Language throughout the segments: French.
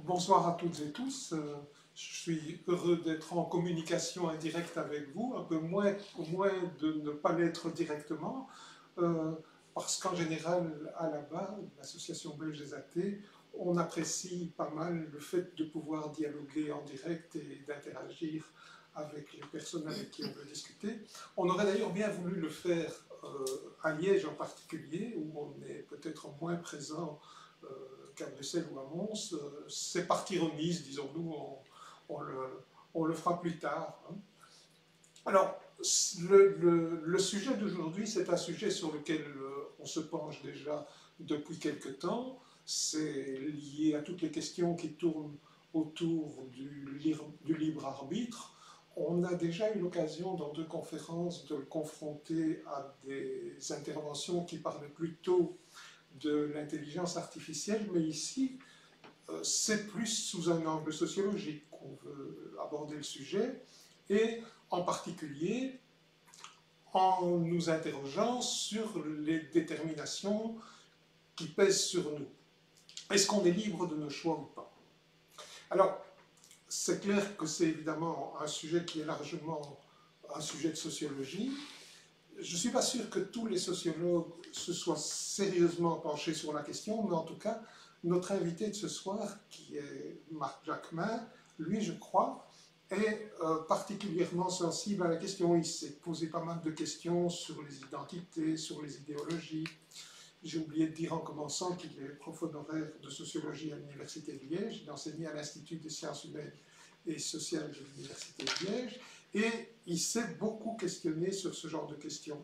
Bonsoir à toutes et tous. Je suis heureux d'être en communication indirecte avec vous, un peu moins, au moins de ne pas l'être directement, parce qu'en général, à la base, l'Association belge des athées, on apprécie pas mal le fait de pouvoir dialoguer en direct et d'interagir avec les personnes avec qui on veut discuter. On aurait d'ailleurs bien voulu le faire à Liège en particulier, où on est peut-être moins présent qu'à Bruxelles ou à Mons. C'est partie remise, disons-nous, on le fera plus tard. Hein. Alors, le sujet d'aujourd'hui, c'est un sujet sur lequel on se penche déjà depuis quelque temps. C'est lié à toutes les questions qui tournent autour du libre arbitre. On a déjà eu l'occasion dans 2 conférences de le confronter à des interventions qui parlaient plutôt de l'intelligence artificielle, mais ici, c'est plus sous un angle sociologique qu'on veut aborder le sujet, et en particulier en nous interrogeant sur les déterminations qui pèsent sur nous. Est-ce qu'on est libre de nos choix ou pas? Alors, c'est clair que c'est évidemment un sujet qui est largement un sujet de sociologie. Je ne suis pas sûr que tous les sociologues se soient sérieusement penchés sur la question, mais en tout cas, notre invité de ce soir, qui est Marc Jacquemin, lui, je crois, est particulièrement sensible à la question. Il s'est posé pas mal de questions sur les identités, sur les idéologies. J'ai oublié de dire en commençant qu'il est prof honoraire de sociologie à l'Université de Liège. Il enseignait à l'Institut des sciences humaines et sociales de l'Université de Liège. Et il s'est beaucoup questionné sur ce genre de questions.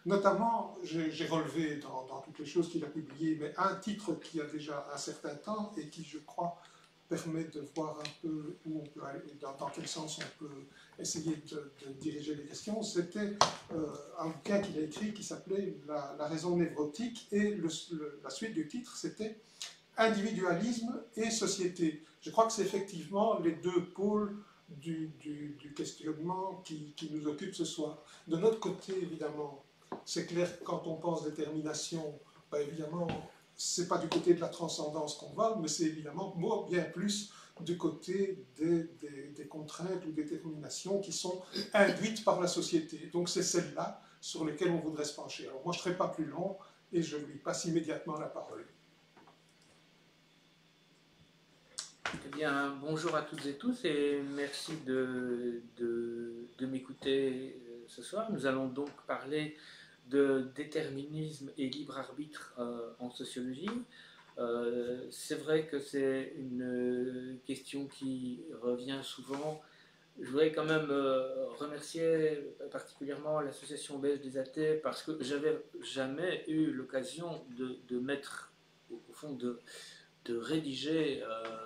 Notamment, j'ai relevé dans toutes les choses qu'il a publiées, mais un titre qui a déjà un certain temps et qui, je crois, permet de voir un peu où on peut aller, dans quel sens on peut essayer de diriger les questions. C'était un bouquin qu'il a écrit qui s'appelait la raison névrotique, et la suite du titre, c'était individualisme et société. Je crois que c'est effectivement les 2 pôles du questionnement qui nous occupe ce soir. De notre côté, évidemment, c'est clair que quand on pense détermination, ben évidemment, ce n'est pas du côté de la transcendance qu'on va, mais c'est évidemment bien plus du côté des contraintes ou des déterminations qui sont induites par la société. Donc c'est celle-là sur lesquelles on voudrait se pencher. Alors moi je ne serai pas plus long et je lui passe immédiatement la parole. Eh bien, bonjour à toutes et tous et merci de m'écouter ce soir. Nous allons donc parler de déterminisme et libre arbitre en sociologie. C'est vrai que c'est une question qui revient souvent. Je voudrais quand même remercier particulièrement l'association belge des athées parce que j'avais jamais eu l'occasion de mettre, au fond, de rédiger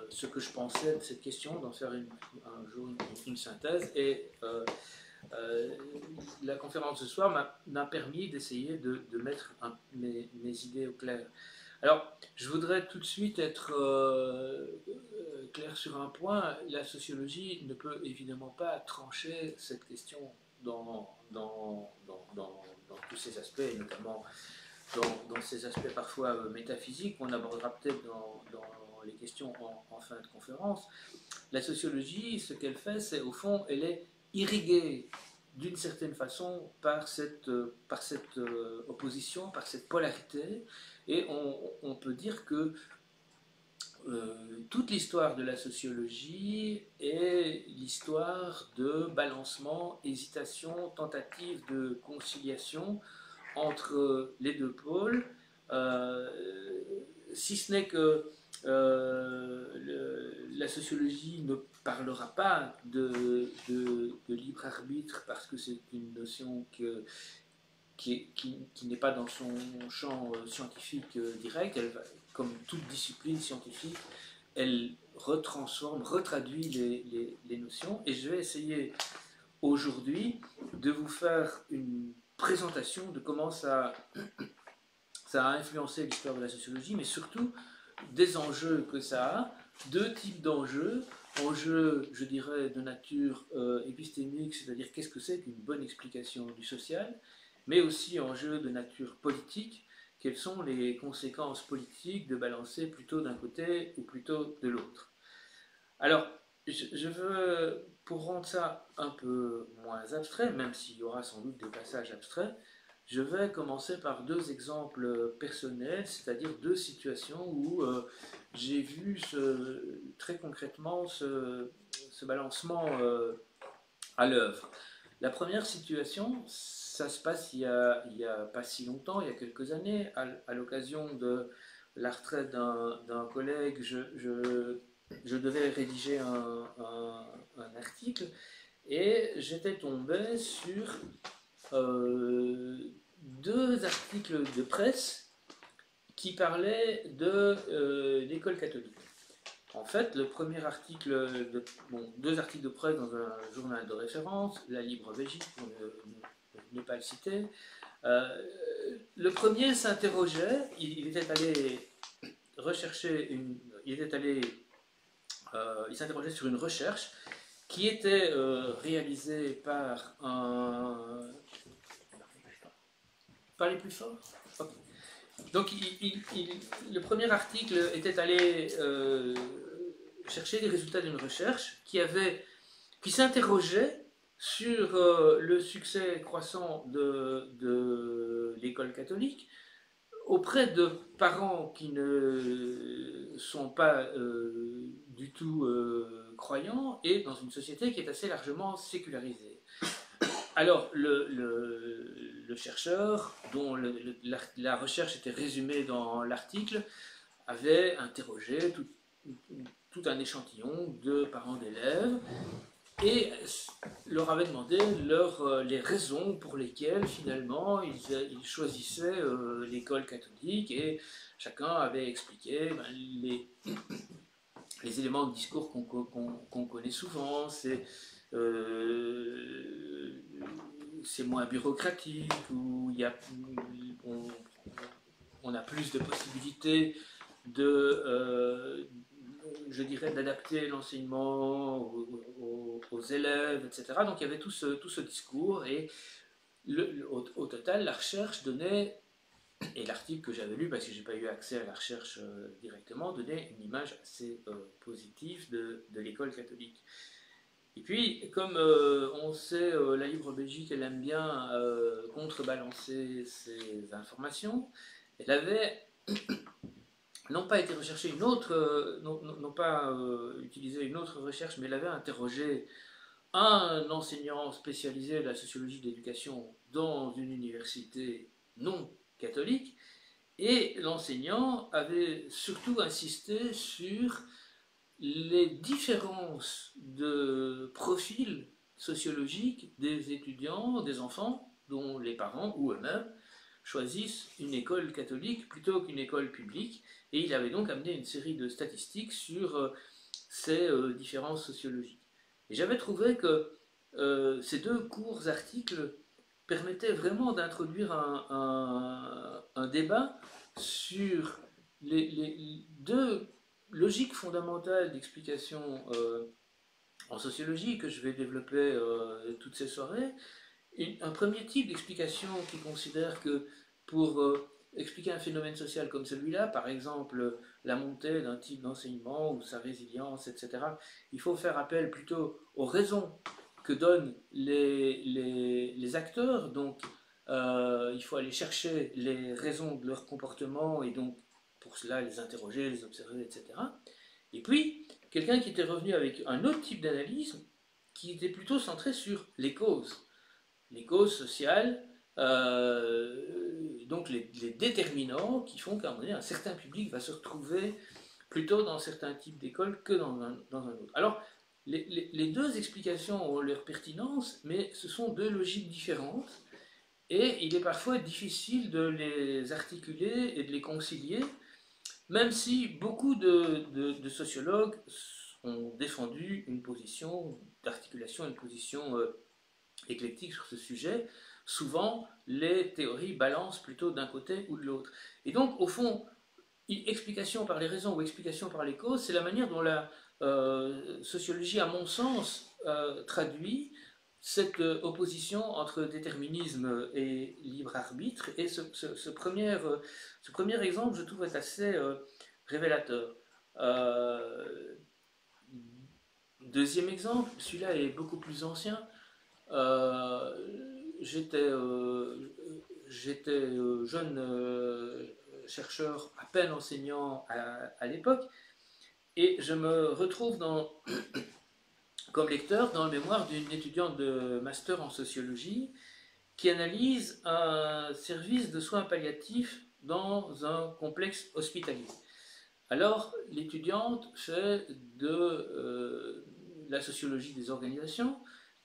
ce que je pensais de cette question, d'en faire un jour une synthèse. Et la conférence de ce soir m'a permis d'essayer de mettre mes idées au clair. Alors, je voudrais tout de suite être clair sur un point. La sociologie ne peut évidemment pas trancher cette question dans tous ses aspects, et notamment dans ces aspects parfois métaphysiques qu'on abordera peut-être dans les questions en fin de conférence. La sociologie, ce qu'elle fait, c'est au fond, elle est irriguée d'une certaine façon par cette opposition, par cette polarité, et on peut dire que toute l'histoire de la sociologie est l'histoire de balancement, hésitation, tentative de conciliation entre les deux pôles, si ce n'est que la sociologie ne parlera pas de libre arbitre parce que c'est une notion qui n'est pas dans son champ scientifique direct. Elle va, comme toute discipline scientifique, elle retraduit les notions. Et je vais essayer aujourd'hui de vous faire une présentation de comment ça a influencé l'histoire de la sociologie, mais surtout des enjeux que ça a, deux types d'enjeux. Enjeux, je dirais, de nature épistémique, c'est-à-dire qu'est-ce que c'est qu'une bonne explication du social, mais aussi enjeux de nature politique, quelles sont les conséquences politiques de balancer plutôt d'un côté ou plutôt de l'autre. Alors, je veux, pour rendre ça un peu moins abstrait, même s'il y aura sans doute des passages abstraits, je vais commencer par deux exemples personnels, c'est-à-dire deux situations où j'ai vu très concrètement ce balancement à l'œuvre. La première situation, ça se passe il y a pas si longtemps, il y a quelques années, à l'occasion de la retraite d'un collègue, je devais rédiger un article et j'étais tombé sur deux articles de presse qui parlaient de l'école catholique. En fait, le premier article, deux articles de presse dans un journal de référence, La Libre Belgique, pour ne pas le citer. Le premier s'interrogeait, il était allé rechercher il s'interrogeait sur une recherche qui était réalisée par un... Parlez plus fort. Okay. Donc, le premier article était allé chercher les résultats d'une recherche qui s'interrogeait sur le succès croissant de l'école catholique auprès de parents qui ne sont pas du tout croyants et dans une société qui est assez largement sécularisée. Alors, le chercheur, dont la recherche était résumée dans l'article, avait interrogé tout un échantillon de parents d'élèves et leur avait demandé les raisons pour lesquelles finalement ils choisissaient l'école catholique, et chacun avait expliqué les éléments de discours qu'on connaît souvent. C'est moins bureaucratique, où on a plus de possibilités je dirais, d'adapter l'enseignement aux élèves, etc. Donc il y avait tout ce discours, et au total, la recherche donnait, et l'article que j'avais lu, parce que je n'ai pas eu accès à la recherche directement, donnait une image assez positive de l'école catholique. Et puis, comme on sait, la Libre Belgique, elle aime bien contrebalancer ses informations, elle avait non pas été rechercher une autre, non pas utiliser une autre recherche, mais elle avait interrogé un enseignant spécialisé de la sociologie de l'éducation dans une université non catholique, et l'enseignant avait surtout insisté sur les différences de profil sociologique des étudiants, des enfants, dont les parents ou eux-mêmes choisissent une école catholique plutôt qu'une école publique, et il avait donc amené une série de statistiques sur ces différences sociologiques. Et j'avais trouvé que ces deux courts articles permettaient vraiment d'introduire un débat sur les deux logiques fondamentales d'explication en sociologie que je vais développer toutes ces soirées. Un premier type d'explication qui considère que pour expliquer un phénomène social comme celui-là, par exemple la montée d'un type d'enseignement ou sa résilience, etc., il faut faire appel plutôt aux raisons que donnent les acteurs. Donc il faut aller chercher les raisons de leur comportement et donc pour cela les interroger, les observer, etc. Et puis quelqu'un qui était revenu avec un autre type d'analyse qui était plutôt centré sur les causes sociales, donc les déterminants qui font qu'à un moment donné, un certain public va se retrouver plutôt dans certains types d'écoles que dans un autre. Alors, les deux explications ont leur pertinence, mais ce sont deux logiques différentes, et il est parfois difficile de les articuler et de les concilier, même si beaucoup de sociologues ont défendu une position d'articulation, une position éclectique sur ce sujet. Souvent, les théories balancent plutôt d'un côté ou de l'autre. Et donc, au fond, explication par les raisons ou explication par les causes, c'est la manière dont la sociologie, à mon sens, traduit cette opposition entre déterminisme et libre arbitre. Et ce premier exemple, je trouve, est assez révélateur. Deuxième exemple, celui-là est beaucoup plus ancien. J'étais jeune chercheur, à peine enseignant à l'époque, et je me retrouve comme lecteur dans le mémoire d'une étudiante de master en sociologie qui analyse un service de soins palliatifs dans un complexe hospitalier. Alors, l'étudiante fait de la sociologie des organisations,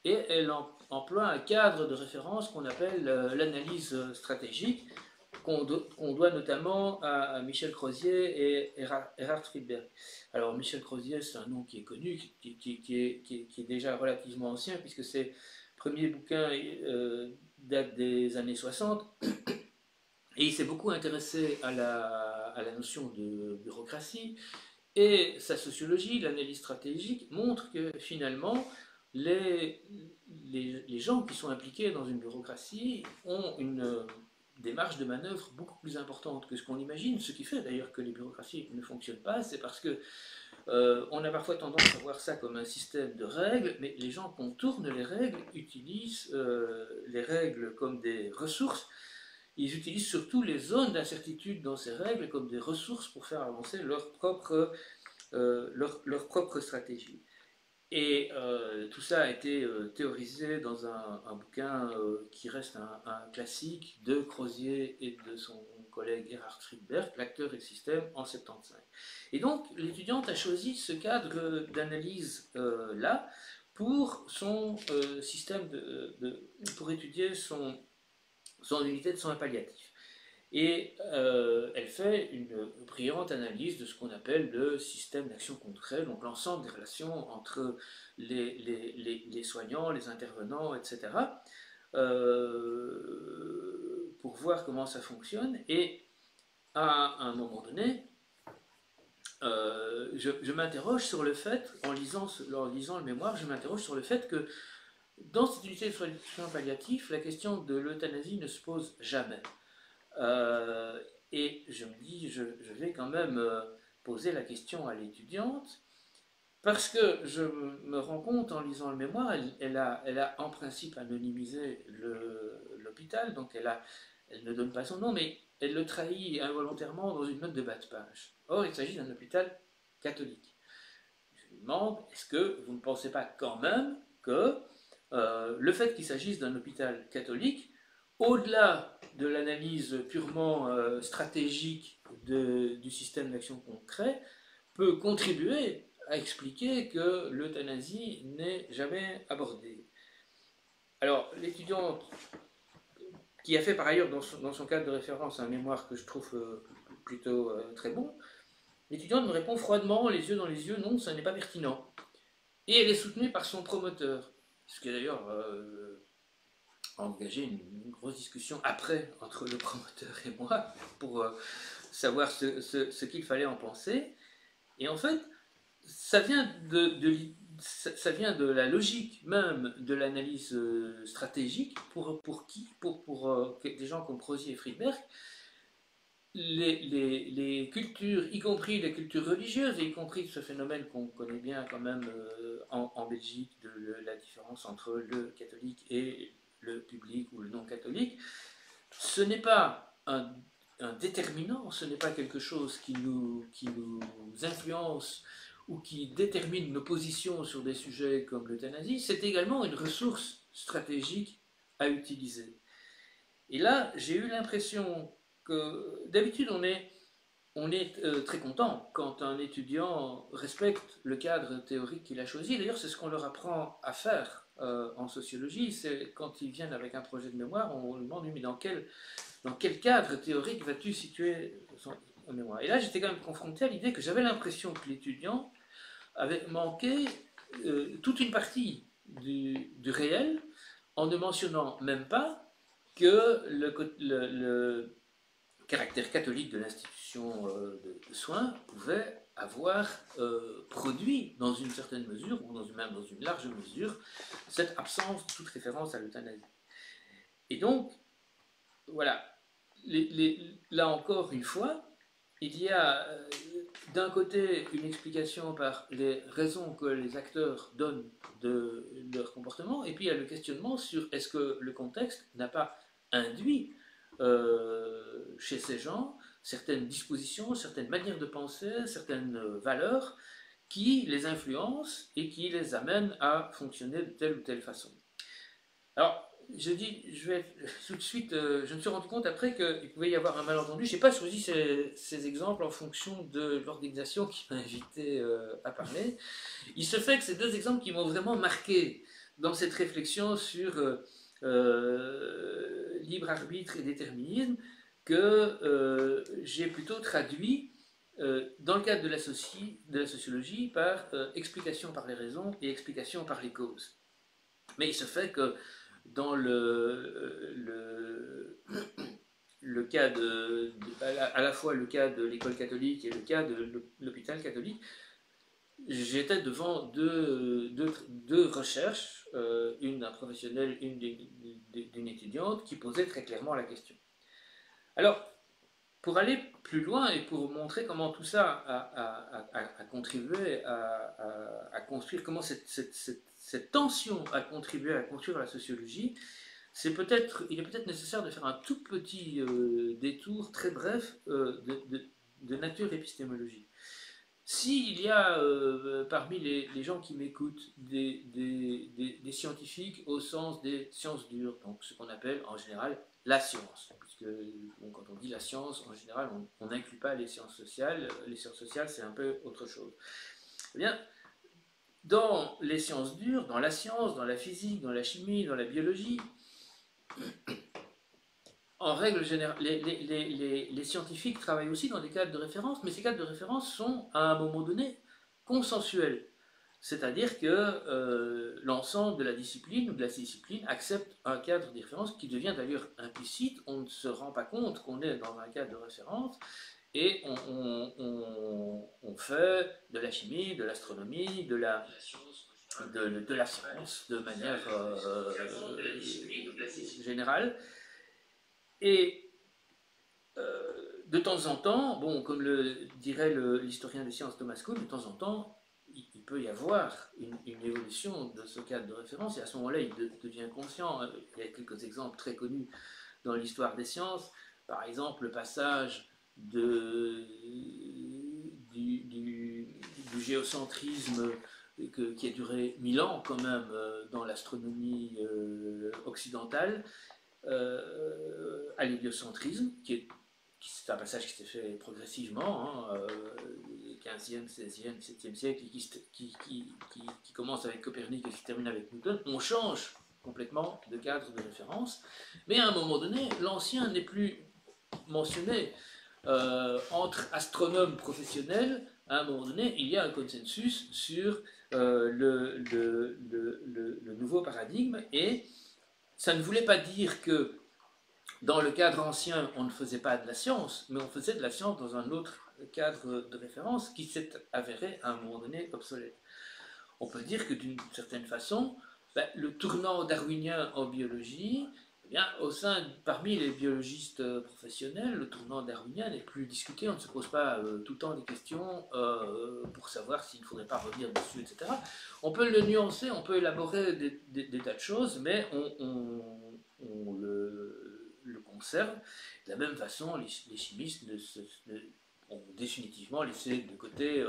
et elle emploie un cadre de référence qu'on appelle l'analyse stratégique, qu'on doit notamment à Michel Crozier et Erhard Friedberg. Alors Michel Crozier, c'est un nom qui est connu, qui est déjà relativement ancien, puisque ses premiers bouquins datent des années 60, et il s'est beaucoup intéressé à la notion de bureaucratie, et sa sociologie, l'analyse stratégique, montre que finalement, les gens qui sont impliqués dans une bureaucratie ont une des marges de manœuvre beaucoup plus importantes que ce qu'on imagine, ce qui fait d'ailleurs que les bureaucraties ne fonctionnent pas. C'est parce que on a parfois tendance à voir ça comme un système de règles, mais les gens contournent les règles, utilisent les règles comme des ressources. Ils utilisent surtout les zones d'incertitude dans ces règles comme des ressources pour faire avancer leur propre stratégie. Et tout ça a été théorisé dans un bouquin qui reste un classique de Crozier et de son collègue Erhard Friedberg, L'acteur et le système, en 1975. Et donc, l'étudiante a choisi ce cadre d'analyse-là pour son système pour étudier son unité de soins palliatifs. Et elle fait une brillante analyse de ce qu'on appelle le système d'action concret, donc l'ensemble des relations entre les soignants, les intervenants, etc., pour voir comment ça fonctionne. Et à un moment donné, je m'interroge sur le fait, en lisant le mémoire, je m'interroge sur le fait que dans cette unité de soins palliatifs, la question de l'euthanasie ne se pose jamais. Et je me dis, je vais quand même poser la question à l'étudiante, parce que je me rends compte en lisant le mémoire, elle a en principe anonymisé l'hôpital, donc elle ne donne pas son nom, mais elle le trahit involontairement dans une note de bas de page. Or, il s'agit d'un hôpital catholique. Je lui demande, est-ce que vous ne pensez pas quand même que le fait qu'il s'agisse d'un hôpital catholique, au-delà de l'analyse purement stratégique du système d'action concret, peut contribuer à expliquer que l'euthanasie n'est jamais abordée. Alors, l'étudiante, qui a fait par ailleurs dans son cadre de référence un mémoire que je trouve plutôt très bon, l'étudiante me répond froidement, les yeux dans les yeux, non, ça n'est pas pertinent. Et elle est soutenue par son promoteur, ce qui a d'ailleurs engagé une grosse discussion après entre le promoteur et moi pour savoir ce qu'il fallait en penser. Et en fait, ça vient ça vient de la logique même de l'analyse stratégique pour des gens comme Crozier et Friedberg. Les cultures, y compris les cultures religieuses, et y compris ce phénomène qu'on connaît bien quand même en Belgique, de la différence entre le catholique et le public ou le non-catholique, ce n'est pas un déterminant, ce n'est pas quelque chose qui nous influence ou qui détermine nos positions sur des sujets comme l'euthanasie, c'est également une ressource stratégique à utiliser. Et là, j'ai eu l'impression que d'habitude on est très content quand un étudiant respecte le cadre théorique qu'il a choisi. D'ailleurs, c'est ce qu'on leur apprend à faire en sociologie. C'est quand ils viennent avec un projet de mémoire, on leur demande, mais dans quel cadre théorique vas-tu situer son mémoire? Et là, j'étais quand même confronté à l'idée que j'avais l'impression que l'étudiant avait manqué toute une partie du réel en ne mentionnant même pas que le caractère catholique de l'institution de soins pouvait avoir produit dans une certaine mesure, ou même dans une large mesure, cette absence de toute référence à l'euthanasie. Et donc, voilà, là encore une fois, il y a d'un côté une explication par les raisons que les acteurs donnent de leur comportement, et puis il y a le questionnement sur est-ce que le contexte n'a pas induit chez ces gens certaines dispositions, certaines manières de penser, certaines valeurs qui les influencent et qui les amènent à fonctionner de telle ou telle façon. Alors, je vais tout de suite, je me suis rendu compte après qu'il pouvait y avoir un malentendu. Je n'ai pas choisi ces exemples en fonction de l'organisation qui m'a invité à parler. Il se fait que ces deux exemples qui m'ont vraiment marqué dans cette réflexion sur libre arbitre et déterminisme, que j'ai plutôt traduit dans le cadre de la sociologie par explication par les raisons et explication par les causes. Mais il se fait que dans le cas à la fois le cas de l'école catholique et le cas de l'hôpital catholique, j'étais devant deux recherches, une d'un professionnel, une d'une étudiante, qui posaient très clairement la question. Alors, pour aller plus loin et pour montrer comment tout ça a contribué à construire, comment cette tension a contribué à construire la sociologie, il est peut-être nécessaire de faire un tout petit détour très bref de nature épistémologique. S'il y a parmi les gens qui m'écoutent des scientifiques au sens des sciences dures, donc ce qu'on appelle en général la science, puisque quand on dit la science, en général, on n'inclut pas les sciences sociales. Les sciences sociales, c'est un peu autre chose. Eh bien, dans les sciences dures, dans la science, dans la physique, dans la chimie, dans la biologie, en règle générale, les scientifiques travaillent aussi dans des cadres de référence, mais ces cadres de référence sont, à un moment donné, consensuels. C'est-à-dire que l'ensemble de la discipline ou de la discipline accepte un cadre de référence qui devient d'ailleurs implicite. On ne se rend pas compte qu'on est dans un cadre de référence, et on fait de la chimie, de l'astronomie, de la science de manière générale. Et de temps en temps, bon, comme le dirait l'historien des sciences Thomas Kuhn, de temps en temps, il peut y avoir une évolution de ce cadre de référence, et à ce moment-là, il devient conscient. Il y a quelques exemples très connus dans l'histoire des sciences. Par exemple, le passage du géocentrisme qui a duré 1000 ans quand même dans l'astronomie occidentale, à l'héliocentrisme, c'est un passage qui s'est fait progressivement, 15e, 16e, 17e siècle, qui commence avec Copernic et qui se termine avec Newton. On change complètement de cadre de référence, mais à un moment donné, l'ancien n'est plus mentionné. Entre astronomes professionnels, à un moment donné, il y a un consensus sur le nouveau paradigme, et ça ne voulait pas dire que dans le cadre ancien, on ne faisait pas de la science, mais on faisait de la science dans un autre cadre de référence qui s'est avéré à un moment donné obsolète. On peut dire que d'une certaine façon, le tournant darwinien en biologie, eh bien, parmi les biologistes professionnels, le tournant darwinien n'est plus discuté. On ne se pose pas tout le temps des questions pour savoir s'il ne faudrait pas revenir dessus, etc. On peut le nuancer, on peut élaborer des tas de choses, mais on le conserve. De la même façon, les chimistes ont définitivement laissé de côté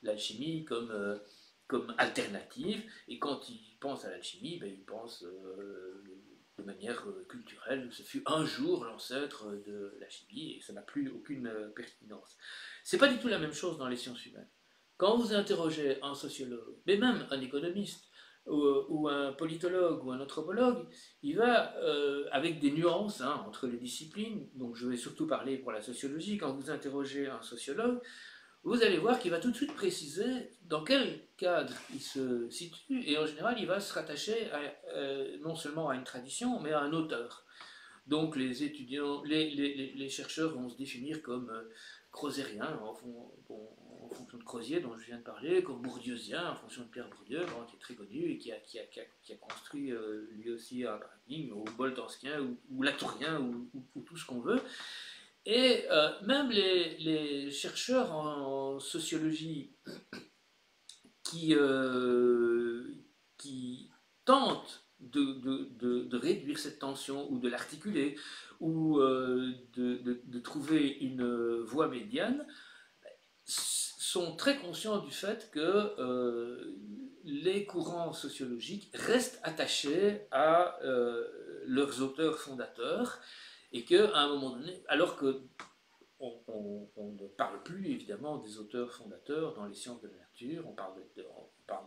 l'alchimie comme alternative, et quand ils pensent à l'alchimie, ils pensent de manière culturelle. Ce fut un jour l'ancêtre de la chimie, et ça n'a plus aucune pertinence. C'est pas du tout la même chose dans les sciences humaines. Quand vous interrogez un sociologue, mais même un économiste, ou un politologue ou un anthropologue, il va, avec des nuances entre les disciplines, donc je vais surtout parler pour la sociologie, quand vous interrogez un sociologue, vous allez voir qu'il va tout de suite préciser dans quel cadre il se situe, et en général il va se rattacher non seulement à une tradition, mais à un auteur. Donc les étudiants, les chercheurs vont se définir comme croziériens en fonction de Crozier dont je viens de parler, comme bourdieusien en fonction de Pierre Bourdieu, qui est très connu et qui a construit lui aussi un paradigme, ou boltanskien, ou latourien, ou tout ce qu'on veut. Et même les chercheurs en sociologie qui tentent de réduire cette tension, ou de l'articuler, ou de trouver une voie médiane, sont très conscients du fait que les courants sociologiques restent attachés à leurs auteurs fondateurs, et qu'à un moment donné, alors que on ne parle plus évidemment des auteurs fondateurs dans les sciences de la nature, on parle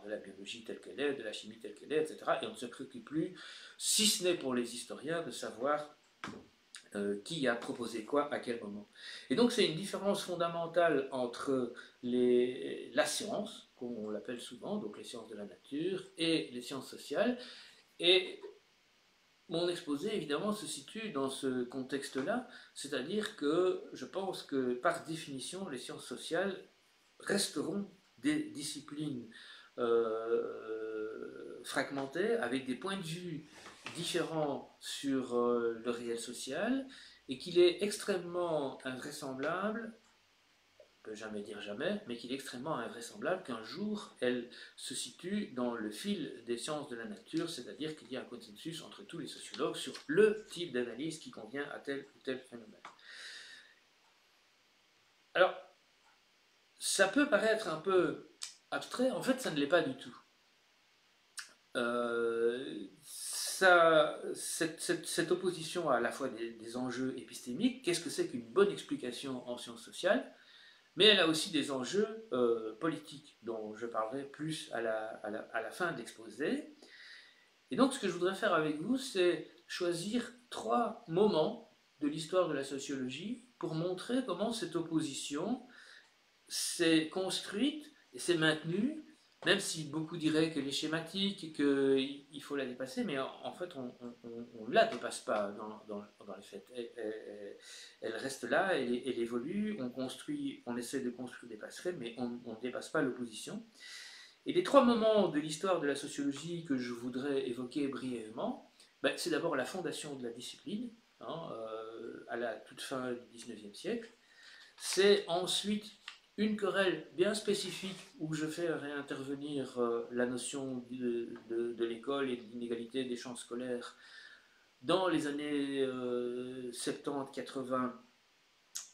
de la biologie telle qu'elle est, de la chimie telle qu'elle est, etc. Et on ne se préoccupe plus, si ce n'est pour les historiens, de savoir qui a proposé quoi à quel moment. Et donc c'est une différence fondamentale entre la science, comme on l'appelle souvent, donc les sciences de la nature, et les sciences sociales. Et mon exposé, évidemment, se situe dans ce contexte-là, c'est-à-dire que je pense que, par définition, les sciences sociales resteront des disciplines fragmentées, avec des points de vue différents sur le réel social, et qu'il est extrêmement invraisemblable, on ne peut jamais dire jamais, mais qu'il est extrêmement invraisemblable qu'un jour elle se situe dans le fil des sciences de la nature, c'est-à-dire qu'il y a un consensus entre tous les sociologues sur le type d'analyse qui convient à tel ou tel phénomène. Alors, ça peut paraître un peu abstrait, en fait ça ne l'est pas du tout. Cette opposition a à la fois des enjeux épistémiques. Qu'est-ce que c'est qu'une bonne explication en sciences sociales? Mais elle a aussi des enjeux politiques, dont je parlerai plus à la fin de l'exposé. Et donc ce que je voudrais faire avec vous, c'est choisir 3 moments de l'histoire de la sociologie pour montrer comment cette opposition s'est construite et s'est maintenue même si beaucoup diraient qu'elle est schématique, qu'il faut la dépasser, mais en fait, on ne la dépasse pas dans les faits. Elle reste là, elle évolue, on essaie de construire des passerelles, mais on ne dépasse pas l'opposition. Et les trois moments de l'histoire de la sociologie que je voudrais évoquer brièvement, ben, c'est d'abord la fondation de la discipline, hein, à la toute fin du XIXe siècle. C'est ensuite une querelle bien spécifique où je fais réintervenir la notion de l'école et de l'inégalité des chances scolaires dans les années 70-80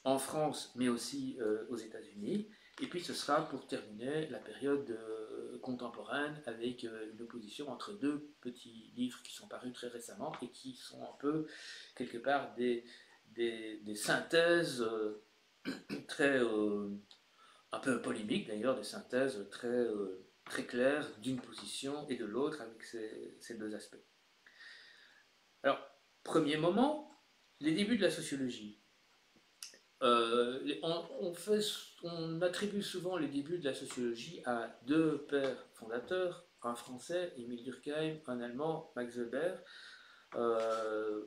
en France, mais aussi aux États-Unis. Et puis ce sera pour terminer la période contemporaine avec une opposition entre deux petits livres qui sont parus très récemment et qui sont un peu, quelque part, des synthèses très, un peu polémiques d'ailleurs, des synthèses très claires d'une position et de l'autre avec ces deux aspects. Alors, premier moment, les débuts de la sociologie. On attribue souvent les débuts de la sociologie à deux pères fondateurs, un français, Émile Durkheim, un allemand, Max Weber.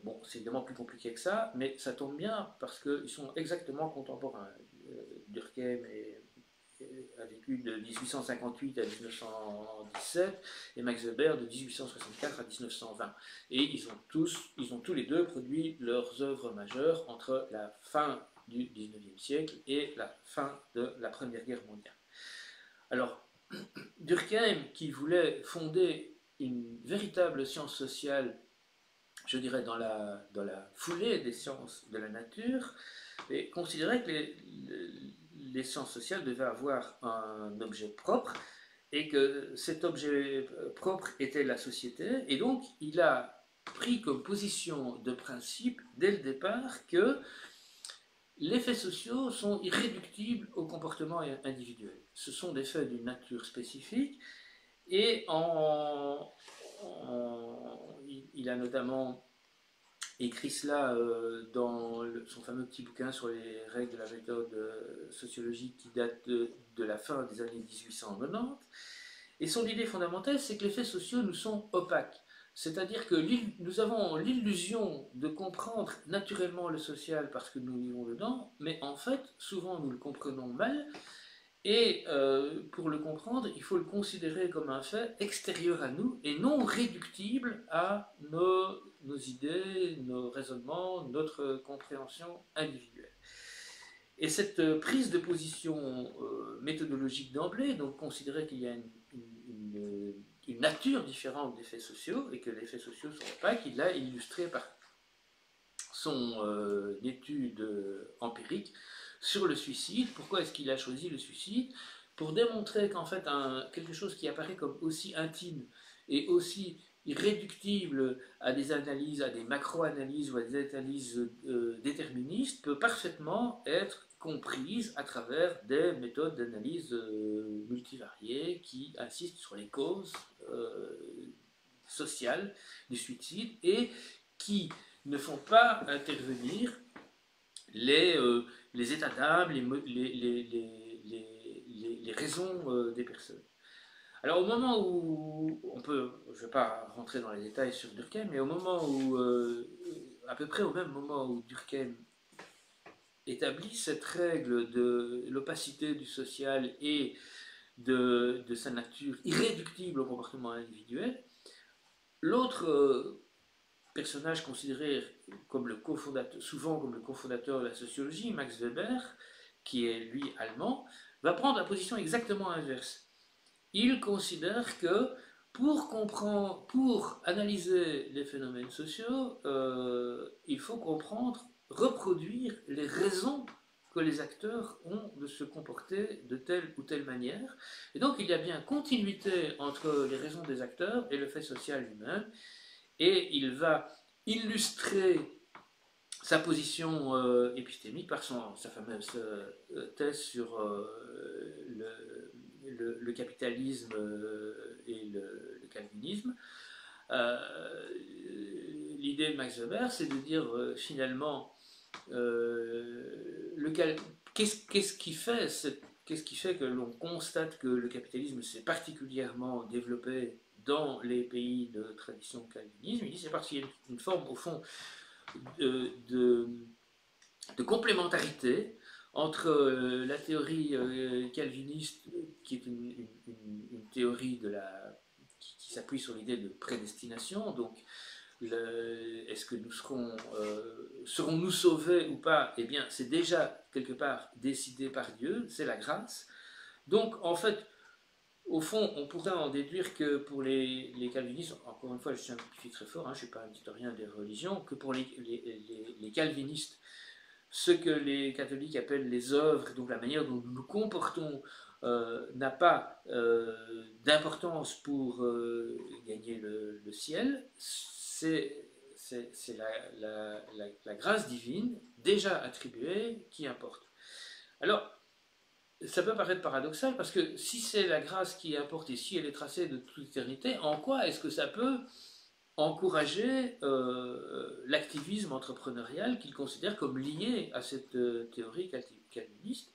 Bon, c'est évidemment plus compliqué que ça, mais ça tombe bien parce qu'ils sont exactement contemporains. Durkheim a vécu de 1858 à 1917 et Max Weber de 1864 à 1920. Et ils ont tous les deux produit leurs œuvres majeures entre la fin du 19e siècle et la fin de la Première Guerre mondiale. Alors, Durkheim, qui voulait fonder une véritable science sociale, je dirais dans la foulée des sciences de la nature, et considérait que les sciences sociales devaient avoir un objet propre et que cet objet propre était la société. Et donc, il a pris comme position de principe, dès le départ, que les faits sociaux sont irréductibles au comportement individuel. Ce sont des faits d'une nature spécifique et il a notamment écrit cela dans son fameux petit bouquin sur les règles de la méthode sociologique qui date de la fin des années 1890. Et son idée fondamentale, c'est que les faits sociaux nous sont opaques. C'est-à-dire que nous avons l'illusion de comprendre naturellement le social parce que nous vivons dedans, mais en fait, souvent nous le comprenons mal. Et pour le comprendre, il faut le considérer comme un fait extérieur à nous et non réductible à nos idées, nos raisonnements, notre compréhension individuelle. Et cette prise de position méthodologique d'emblée, donc considérer qu'il y a une nature différente des faits sociaux et que les faits sociaux sont opaques, il l'a illustré par son étude empirique sur le suicide. Pourquoi est-ce qu'il a choisi le suicide? Pour démontrer qu'en fait, quelque chose qui apparaît comme aussi intime et aussi irréductible à des analyses, à des macro-analyses ou à des analyses déterministes, peut parfaitement être comprise à travers des méthodes d'analyse multivariées qui insistent sur les causes sociales du suicide et qui ne font pas intervenir les états d'âme, les raisons des personnes. Alors au moment où, je ne vais pas rentrer dans les détails sur Durkheim, mais au moment où, à peu près au même moment où Durkheim établit cette règle de l'opacité du social et de sa nature irréductible au comportement individuel, l'autre personnage considéré comme souvent comme le cofondateur de la sociologie, Max Weber, qui est lui allemand, va prendre la position exactement inverse. Il considère que pour analyser les phénomènes sociaux, il faut reproduire les raisons que les acteurs ont de se comporter de telle ou telle manière. Et donc il y a bien continuité entre les raisons des acteurs et le fait social lui-même. Et il va illustrer sa position épistémique par sa fameuse thèse sur le capitalisme et le calvinisme. L'idée de Max Weber, c'est de dire finalement qu'est-ce qui fait qu'est-ce qui fait que l'on constate que le capitalisme s'est particulièrement développé dans les pays de tradition calvinisme? Il dit c'est parce qu'il y a une forme, au fond, de complémentarité entre la théorie calviniste, qui est une théorie qui s'appuie sur l'idée de prédestination, donc est-ce que nous serons-nous sauvés ou pas? Eh bien, c'est déjà quelque part décidé par Dieu, c'est la grâce. Donc, en fait, au fond, on pourrait en déduire que pour les calvinistes, encore une fois, je simplifie très fort, je ne suis pas un historien des religions, que pour les calvinistes, ce que les catholiques appellent les œuvres, donc la manière dont nous nous comportons, n'a pas d'importance pour gagner le ciel. C'est la grâce divine déjà attribuée qui importe. Alors, ça peut paraître paradoxal parce que si c'est la grâce qui importe et si elle est tracée de toute éternité, en quoi est-ce que ça peut encourager l'activisme entrepreneurial qu'il considère comme lié à cette théorie calviniste?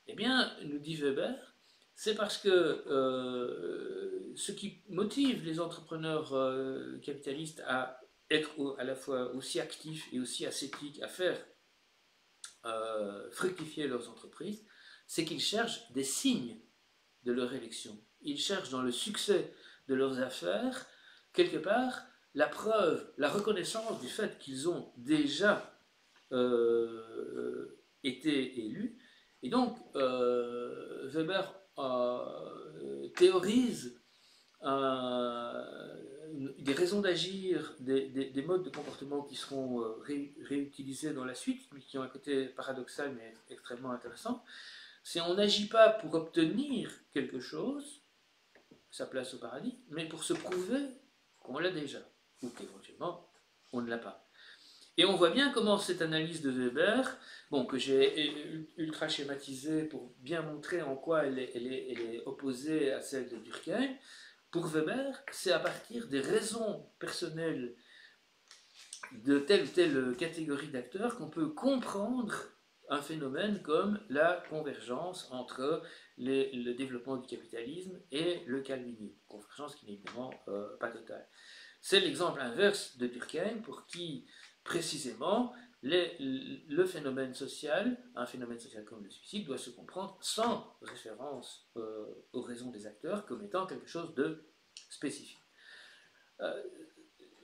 Eh bien, nous dit Weber, c'est parce que ce qui motive les entrepreneurs capitalistes à être à la fois aussi actifs et aussi ascétiques, à faire fructifier leurs entreprises, c'est qu'ils cherchent des signes de leur élection. Ils cherchent dans le succès de leurs affaires, quelque part, la preuve, la reconnaissance du fait qu'ils ont déjà été élus. Et donc, Weber théorise des raisons d'agir, des modes de comportement qui seront réutilisés dans la suite, mais qui ont un côté paradoxal mais extrêmement intéressant. C'est on n'agit pas pour obtenir quelque chose, sa place au paradis, mais pour se prouver qu'on l'a déjà, ou qu'éventuellement on ne l'a pas. Et on voit bien comment cette analyse de Weber, bon, que j'ai ultra schématisée pour bien montrer en quoi elle est opposée à celle de Durkheim, pour Weber, c'est à partir des raisons personnelles de telle ou telle catégorie d'acteurs qu'on peut comprendre un phénomène comme la convergence entre le développement du capitalisme et le calvinisme. Convergence qui n'est évidemment pas totale. C'est l'exemple inverse de Durkheim pour qui, précisément, le phénomène social, un phénomène social comme le suicide, doit se comprendre sans référence aux raisons des acteurs comme étant quelque chose de spécifique.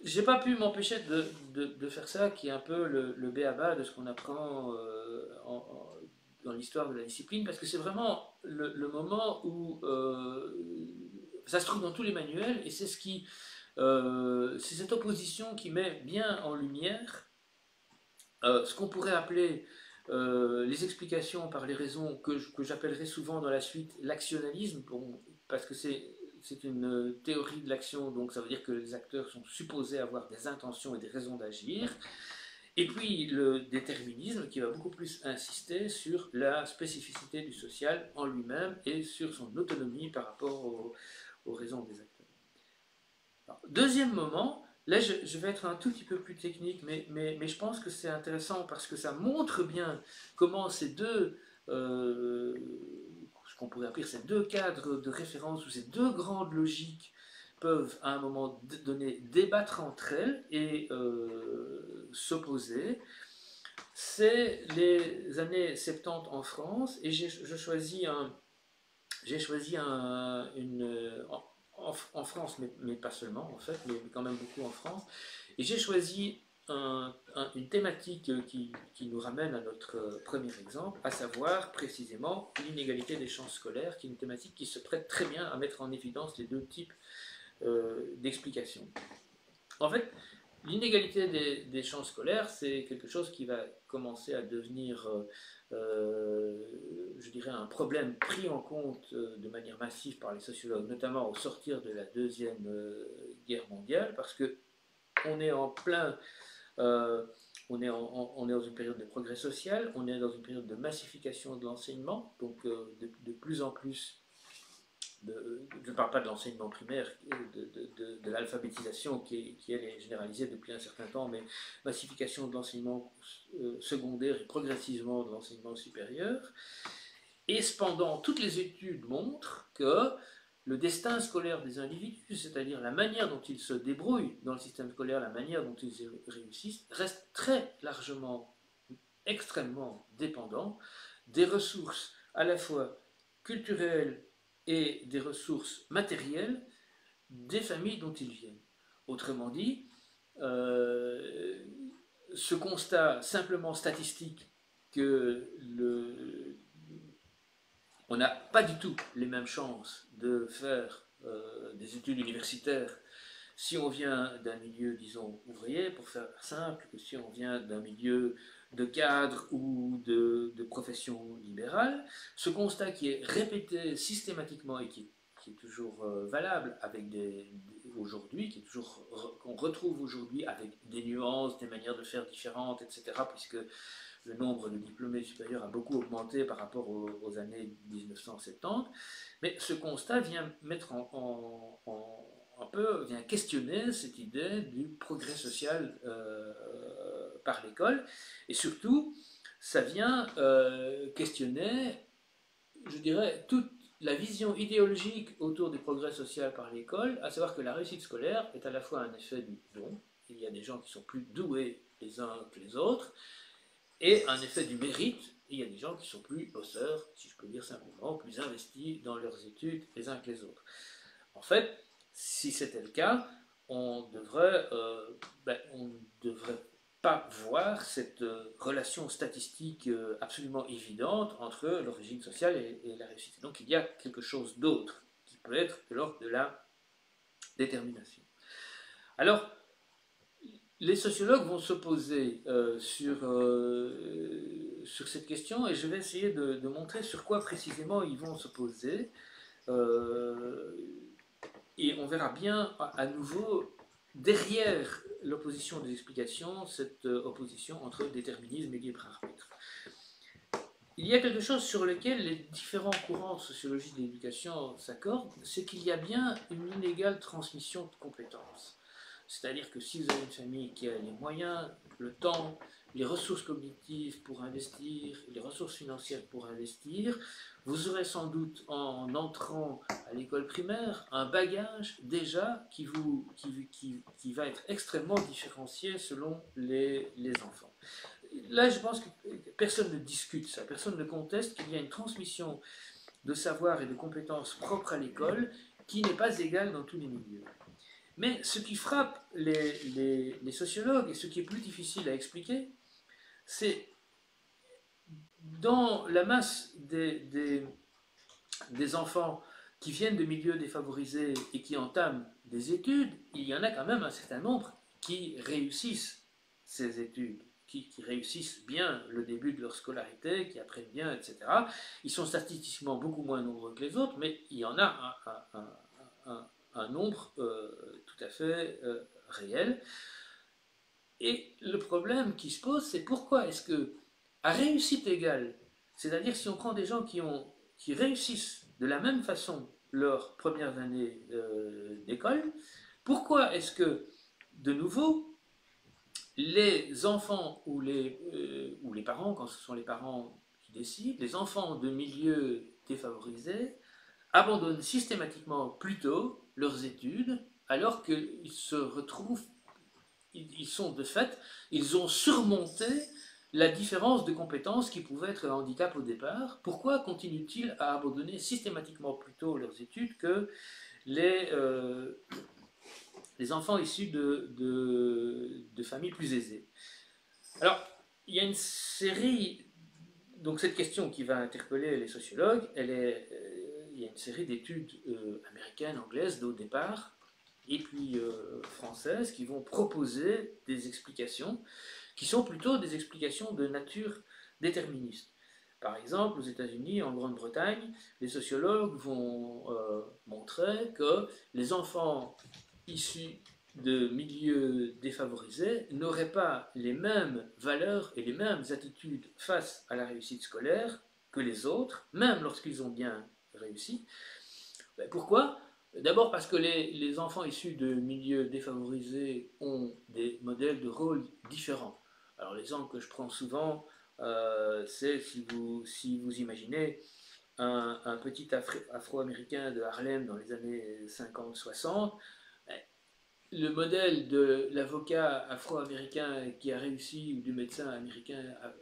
J'ai pas pu m'empêcher de faire ça, qui est un peu le b.a.-ba de ce qu'on apprend dans l'histoire de la discipline, parce que c'est vraiment le moment où ça se trouve dans tous les manuels, et c'est c'est cette opposition qui met bien en lumière ce qu'on pourrait appeler les explications par les raisons que j'appellerai souvent dans la suite l'actionnalisme, parce que c'est une théorie de l'action, donc ça veut dire que les acteurs sont supposés avoir des intentions et des raisons d'agir. Et puis le déterminisme qui va beaucoup plus insister sur la spécificité du social en lui-même et sur son autonomie par rapport aux raisons des acteurs. Alors, deuxième moment, là je vais être un tout petit peu plus technique, mais je pense que c'est intéressant parce que ça montre bien comment ces deux qu'on pourrait appeler ces deux cadres de référence ou ces deux grandes logiques peuvent à un moment donné débattre entre elles et s'opposer. C'est les années 70 en France et j'ai choisi en France, mais pas seulement en fait, mais quand même beaucoup en France, et j'ai choisi une thématique qui nous ramène à notre premier exemple, à savoir précisément l'inégalité des chances scolaires, qui est une thématique qui se prête très bien à mettre en évidence les deux types d'explications. En fait, l'inégalité des chances scolaires, c'est quelque chose qui va commencer à devenir, je dirais, un problème pris en compte de manière massive par les sociologues, notamment au sortir de la Deuxième Guerre mondiale, parce que on est en plein... on est dans une période de progrès social, on est dans une période de massification de l'enseignement, donc de plus en plus, je ne parle pas de l'enseignement primaire, de l'alphabétisation qui elle est généralisée depuis un certain temps, mais massification de l'enseignement secondaire et progressivement de l'enseignement supérieur. Et cependant, toutes les études montrent que le destin scolaire des individus, c'est-à-dire la manière dont ils se débrouillent dans le système scolaire, la manière dont ils réussissent, reste très largement, extrêmement dépendant des ressources à la fois culturelles et des ressources matérielles des familles dont ils viennent. Autrement dit, ce constat simplement statistique que on n'a pas du tout les mêmes chances de faire des études universitaires si on vient d'un milieu, disons, ouvrier, pour faire simple, que si on vient d'un milieu de cadre ou de profession libérale. Ce constat qui est répété systématiquement et qui est toujours valable avec aujourd'hui, qu'on retrouve aujourd'hui avec des nuances, des manières de faire différentes, etc., puisque le nombre de diplômés supérieurs a beaucoup augmenté par rapport aux années 1970, mais ce constat vient mettre vient questionner cette idée du progrès social par l'école, et surtout, ça vient questionner, je dirais, toute la vision idéologique autour du progrès social par l'école, à savoir que la réussite scolaire est à la fois un effet du don, il y a des gens qui sont plus doués les uns que les autres, et un effet du mérite, il y a des gens qui sont plus bosseurs, si je peux dire simplement, plus investis dans leurs études les uns que les autres. En fait, si c'était le cas, on ne devrait pas voir cette relation statistique absolument évidente entre l'origine sociale et la réussite. Donc il y a quelque chose d'autre qui peut être de l'ordre de la détermination. Alors, les sociologues vont s'opposer sur cette question, et je vais essayer de montrer sur quoi précisément ils vont s'opposer. Et on verra bien à nouveau derrière l'opposition des explications, cette opposition entre déterminisme et libre arbitre. Il y a quelque chose sur lequel les différents courants sociologiques de l'éducation s'accordent, c'est qu'il y a bien une inégale transmission de compétences. C'est-à-dire que si vous avez une famille qui a les moyens, le temps, les ressources cognitives pour investir, les ressources financières pour investir, vous aurez sans doute, en entrant à l'école primaire, un bagage déjà qui va être extrêmement différencié selon les enfants. Là, je pense que personne ne discute ça, personne ne conteste qu'il y a une transmission de savoir et de compétences propres à l'école qui n'est pas égale dans tous les milieux. Mais ce qui frappe les sociologues, et ce qui est plus difficile à expliquer, c'est dans la masse des enfants qui viennent de milieux défavorisés et qui entament des études, il y en a quand même un certain nombre qui réussissent ces études, qui réussissent bien le début de leur scolarité, qui apprennent bien, etc. Ils sont statistiquement beaucoup moins nombreux que les autres, mais il y en a un nombre tout à fait réel. Et le problème qui se pose, c'est pourquoi est-ce que, à réussite égale, c'est-à-dire si on prend des gens qui réussissent de la même façon leurs premières années d'école, pourquoi est-ce que, de nouveau, les enfants ou les parents, quand ce sont les parents qui décident, les enfants de milieux défavorisés, abandonnent systématiquement plus tôt leurs études, alors qu'ils se retrouvent, ils sont de fait, ils ont surmonté la différence de compétences qui pouvait être un handicap au départ. Pourquoi continuent-ils à abandonner systématiquement plus tôt leurs études que les enfants issus de familles plus aisées? Alors, il y a une série, donc cette question qui va interpeller les sociologues, il y a une série d'études américaines, anglaises au départ, et puis françaises, qui vont proposer des explications qui sont plutôt des explications de nature déterministe. Par exemple, aux États-Unis, en Grande-Bretagne, les sociologues vont montrer que les enfants issus de milieux défavorisés n'auraient pas les mêmes valeurs et les mêmes attitudes face à la réussite scolaire que les autres, même lorsqu'ils ont bien réussi. Pourquoi ? D'abord parce que les enfants issus de milieux défavorisés ont des modèles de rôle différents. Alors l'exemple que je prends souvent, c'est si vous imaginez un petit Afro-Américain de Harlem dans les années 50-60, le modèle de l'avocat afro-américain qui a réussi ou du médecin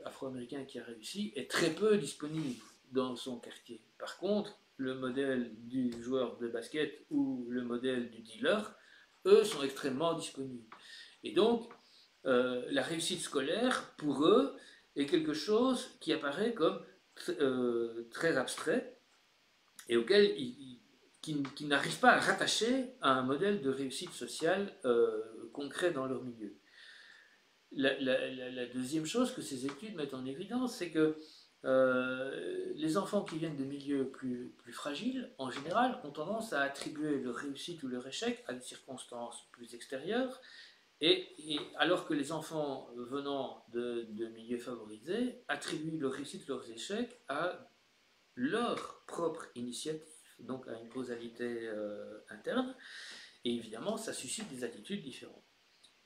afro-américain qui a réussi est très peu disponible dans son quartier. Par contre, le modèle du joueur de basket ou le modèle du dealer, eux, sont extrêmement disponibles. Et donc, la réussite scolaire, pour eux, est quelque chose qui apparaît comme très abstrait et auquel qui n'arrivent pas à rattacher à un modèle de réussite sociale concret dans leur milieu. La deuxième chose que ces études mettent en évidence, c'est que les enfants qui viennent de milieux plus fragiles, en général, ont tendance à attribuer leur réussite ou leur échec à des circonstances plus extérieures, et alors que les enfants venant de milieux favorisés attribuent leur réussite, leurs échecs à leur propre initiative, donc à une causalité interne, et évidemment ça suscite des attitudes différentes.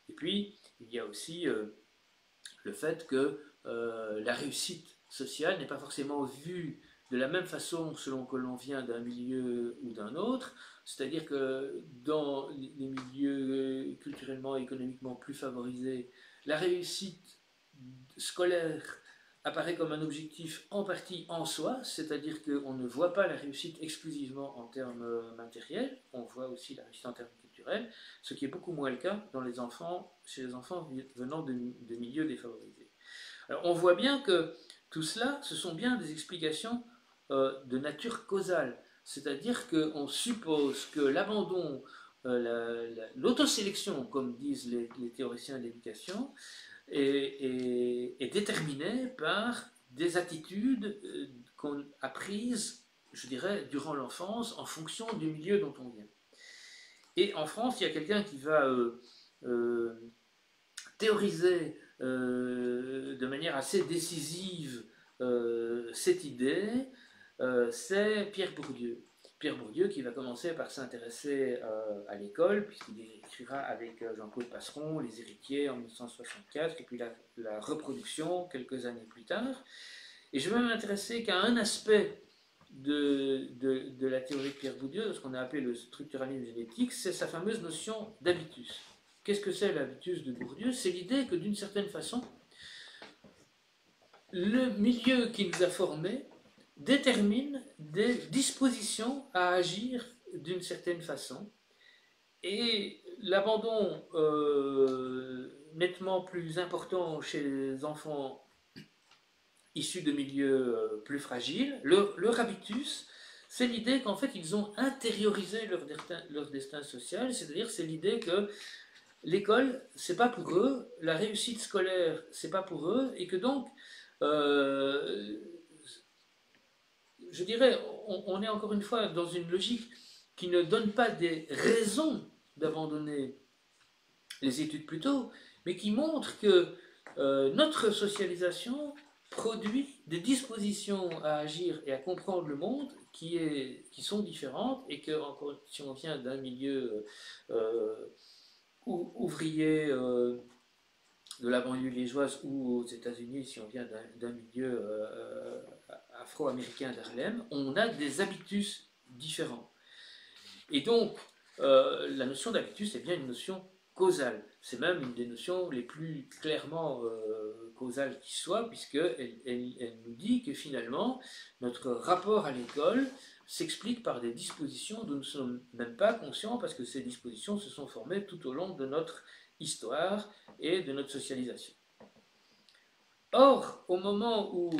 Et puis il y a aussi le fait que la réussite sociale n'est pas forcément vue de la même façon selon que l'on vient d'un milieu ou d'un autre, c'est-à-dire que dans les milieux culturellement et économiquement plus favorisés, la réussite scolaire apparaît comme un objectif en partie en soi, c'est-à-dire qu'on ne voit pas la réussite exclusivement en termes matériels, on voit aussi la réussite en termes culturels, ce qui est beaucoup moins le cas chez les enfants venant de milieux défavorisés. Alors on voit bien que tout cela, ce sont bien des explications de nature causale, c'est-à-dire qu'on suppose que l'abandon, l'autosélection, comme disent les théoriciens de l'éducation, est déterminé par des attitudes qu'on a prises, je dirais, durant l'enfance en fonction du milieu dont on vient. Et en France, il y a quelqu'un qui va théoriser de manière assez décisive cette idée, c'est Pierre Bourdieu. Pierre Bourdieu qui va commencer par s'intéresser à l'école, puisqu'il écrira avec Jean-Claude Passeron Les Héritiers en 1964, et puis la reproduction quelques années plus tard. Et je vais m'intéresser qu'à un aspect de la théorie de Pierre Bourdieu, de ce qu'on a appelé le structuralisme génétique, c'est sa fameuse notion d'habitus. Qu'est-ce que c'est l'habitus de Bourdieu? C'est l'idée que d'une certaine façon, le milieu qui nous a formés détermine des dispositions à agir d'une certaine façon, et l'abandon nettement plus important chez les enfants issus de milieux plus fragiles, leur habitus, c'est l'idée qu'en fait ils ont intériorisé leur destin social, c'est-à-dire c'est l'idée que l'école c'est pas pour eux, la réussite scolaire c'est pas pour eux, et que donc je dirais, on est encore une fois dans une logique qui ne donne pas des raisons d'abandonner les études plus tôt, mais qui montre que notre socialisation produit des dispositions à agir et à comprendre le monde qui sont différentes, et que encore, si on vient d'un milieu ouvrier de la banlieue liégeoise, ou aux États-Unis, si on vient d'un milieu afro-américain d'Harlem, on a des habitus différents. Et donc, la notion d'habitus est bien une notion causale. C'est même une des notions les plus clairement causales qui soit, puisqu'elle nous dit que finalement, notre rapport à l'école s'explique par des dispositions dont nous ne sommes même pas conscients, parce que ces dispositions se sont formées tout au long de notre histoire et de notre socialisation. Or, au moment où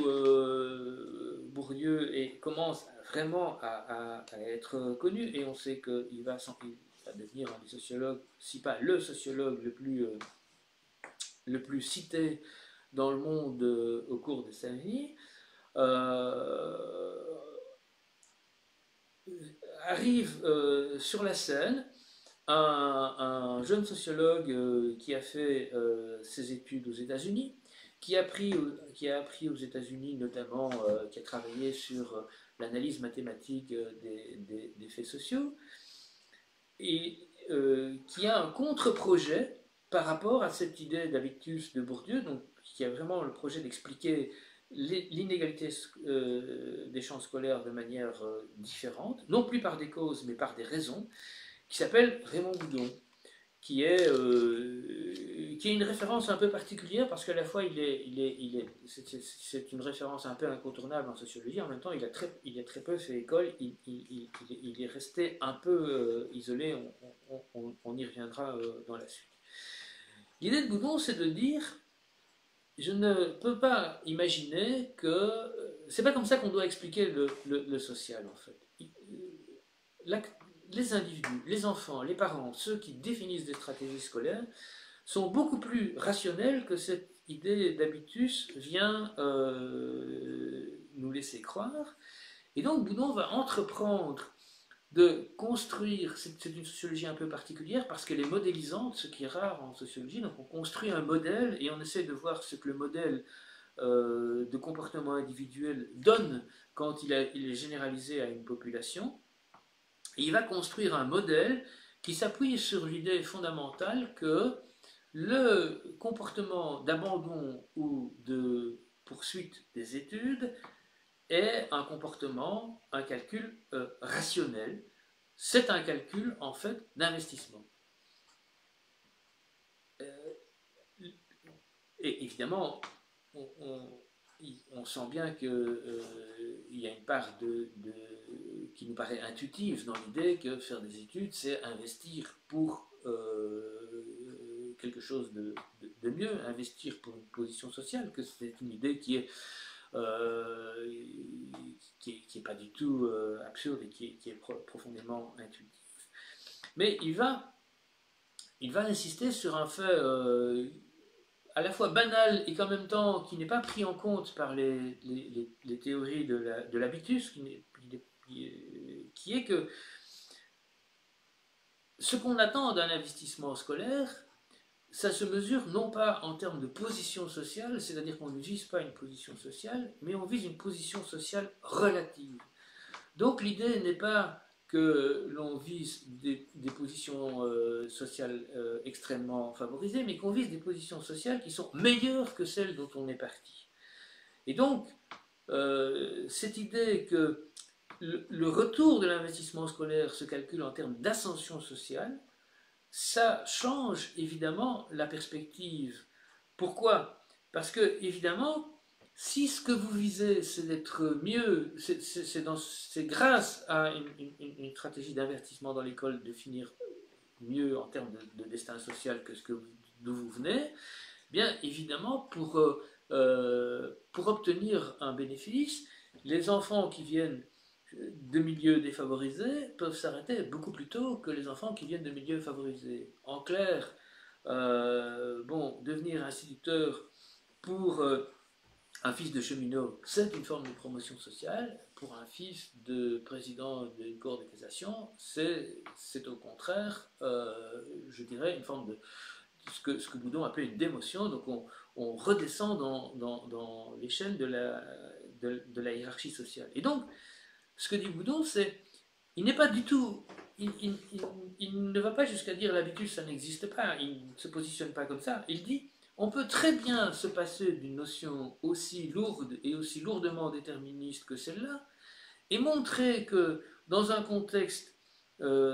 Bourdieu commence vraiment à être connu, et on sait qu'il va devenir un des sociologues, si pas le sociologue le plus cité dans le monde au cours de sa vie, arrive sur la scène un jeune sociologue qui a fait ses études aux États-Unis, qui a appris aux États-Unis notamment, qui a travaillé sur l'analyse mathématique des faits sociaux, et qui a un contre-projet par rapport à cette idée d'habitus de Bourdieu, donc qui a vraiment le projet d'expliquer l'inégalité des chances scolaires de manière différente, non plus par des causes, mais par des raisons, qui s'appelle Raymond Boudon, qui est une référence un peu particulière parce qu'à la fois c'est une référence un peu incontournable en sociologie, en même temps il a très peu fait école, il est resté un peu isolé, on y reviendra dans la suite. L'idée de Boudon, c'est de dire, je ne peux pas imaginer que, c'est pas comme ça qu'on doit expliquer le social en fait. Les individus, les enfants, les parents, ceux qui définissent des stratégies scolaires, sont beaucoup plus rationnels que cette idée d'habitus vient nous laisser croire. Et donc Boudon va entreprendre de construire, c'est une sociologie un peu particulière parce qu'elle est modélisante, ce qui est rare en sociologie, donc on construit un modèle et on essaie de voir ce que le modèle de comportement individuel donne quand il est généralisé à une population. Et il va construire un modèle qui s'appuie sur l'idée fondamentale que le comportement d'abandon ou de poursuite des études est un comportement, un calcul rationnel. C'est un calcul en fait d'investissement. Et évidemment, on sent bien qu'il y a une part qui nous paraît intuitive dans l'idée que faire des études, c'est investir pour quelque chose de mieux, investir pour une position sociale, que c'est une idée qui est pas du tout absurde et qui est profondément intuitive. Mais il va insister sur un fait à la fois banal et qu'en même temps qui n'est pas pris en compte par les théories de l'habitus, qui est que ce qu'on attend d'un investissement scolaire, ça se mesure non pas en termes de position sociale, c'est-à-dire qu'on ne vise pas une position sociale, mais on vise une position sociale relative. Donc l'idée n'est pas que l'on vise des positions sociales extrêmement favorisées, mais qu'on vise des positions sociales qui sont meilleures que celles dont on est parti. Et donc, cette idée que le retour de l'investissement scolaire se calcule en termes d'ascension sociale, ça change évidemment la perspective. Pourquoi? Parce que, évidemment, si ce que vous visez, c'est d'être mieux, c'est grâce à une stratégie d'investissement dans l'école de finir mieux en termes de destin social que d'où vous venez, bien évidemment, pour obtenir un bénéfice, les enfants qui viennent de milieux défavorisés peuvent s'arrêter beaucoup plus tôt que les enfants qui viennent de milieux favorisés. En clair, devenir instituteur pour un fils de cheminot, c'est une forme de promotion sociale. Pour un fils de président d'une cour de cassation, c'est au contraire, je dirais, une forme de ce que Boudon appelait une démotion. Donc on redescend dans l'échelle de la hiérarchie sociale. Et donc, ce que dit Boudon, c'est il n'est pas du tout, il ne va pas jusqu'à dire l'habitus ça n'existe pas, il ne se positionne pas comme ça. Il dit on peut très bien se passer d'une notion aussi lourde et aussi lourdement déterministe que celle-là et montrer que dans un contexte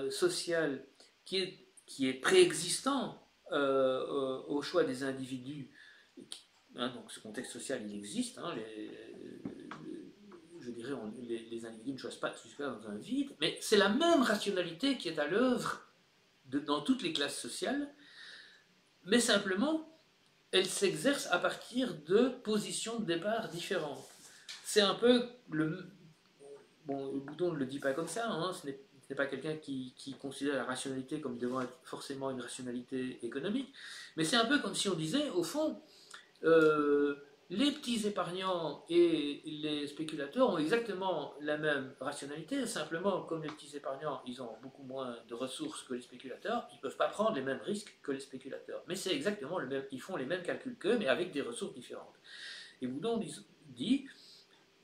social qui est préexistant au choix des individus, donc ce contexte social il existe, je dirais, les individus ne choisissent pas dans un vide, mais c'est la même rationalité qui est à l'œuvre dans toutes les classes sociales, mais simplement, elle s'exerce à partir de positions de départ différentes. C'est un peu Boudon ne le dit pas comme ça, ce n'est pas quelqu'un qui considère la rationalité comme devant être forcément une rationalité économique, mais c'est un peu comme si on disait, au fond, les petits épargnants et les spéculateurs ont exactement la même rationalité, simplement comme les petits épargnants, ils ont beaucoup moins de ressources que les spéculateurs, ils ne peuvent pas prendre les mêmes risques que les spéculateurs. Mais c'est exactement le même, ils font les mêmes calculs qu'eux, mais avec des ressources différentes. Et Boudon dit,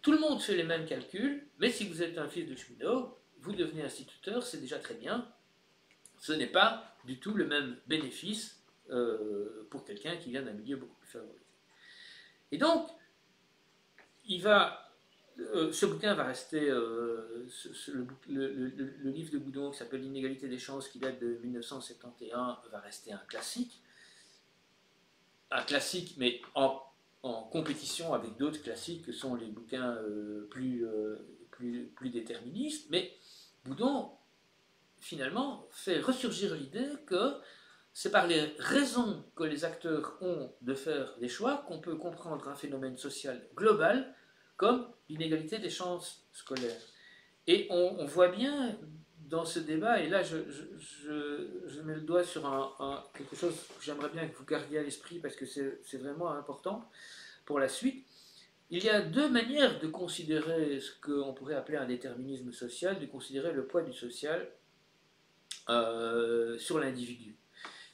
tout le monde fait les mêmes calculs, mais si vous êtes un fils de cheminot, vous devenez instituteur, c'est déjà très bien. Ce n'est pas du tout le même bénéfice pour quelqu'un qui vient d'un milieu beaucoup plus favorisé. Et donc, ce bouquin va rester, le livre de Boudon qui s'appelle L'inégalité des chances, qui date de 1971, va rester un classique, mais en compétition avec d'autres classiques que sont les bouquins plus déterministes. Mais Boudon, finalement, fait ressurgir l'idée que c'est par les raisons que les acteurs ont de faire des choix qu'on peut comprendre un phénomène social global comme l'inégalité des chances scolaires. Et on voit bien dans ce débat, et là je mets le doigt sur quelque chose que j'aimerais bien que vous gardiez à l'esprit parce que c'est vraiment important pour la suite. Il y a deux manières de considérer ce qu'on pourrait appeler un déterminisme social, de considérer le poids du social sur l'individu.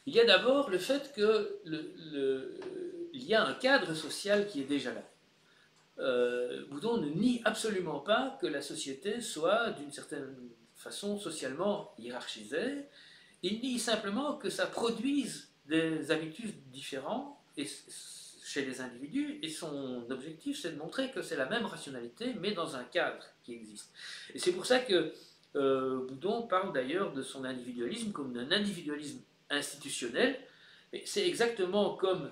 Il y a d'abord le fait qu'il y a un cadre social qui est déjà là. Boudon ne nie absolument pas que la société soit d'une certaine façon socialement hiérarchisée. Il nie simplement que ça produise des habitudes différentes chez les individus, et son objectif c'est de montrer que c'est la même rationalité mais dans un cadre qui existe. Et c'est pour ça que Boudon parle d'ailleurs de son individualisme comme d'un individualisme institutionnel. C'est exactement comme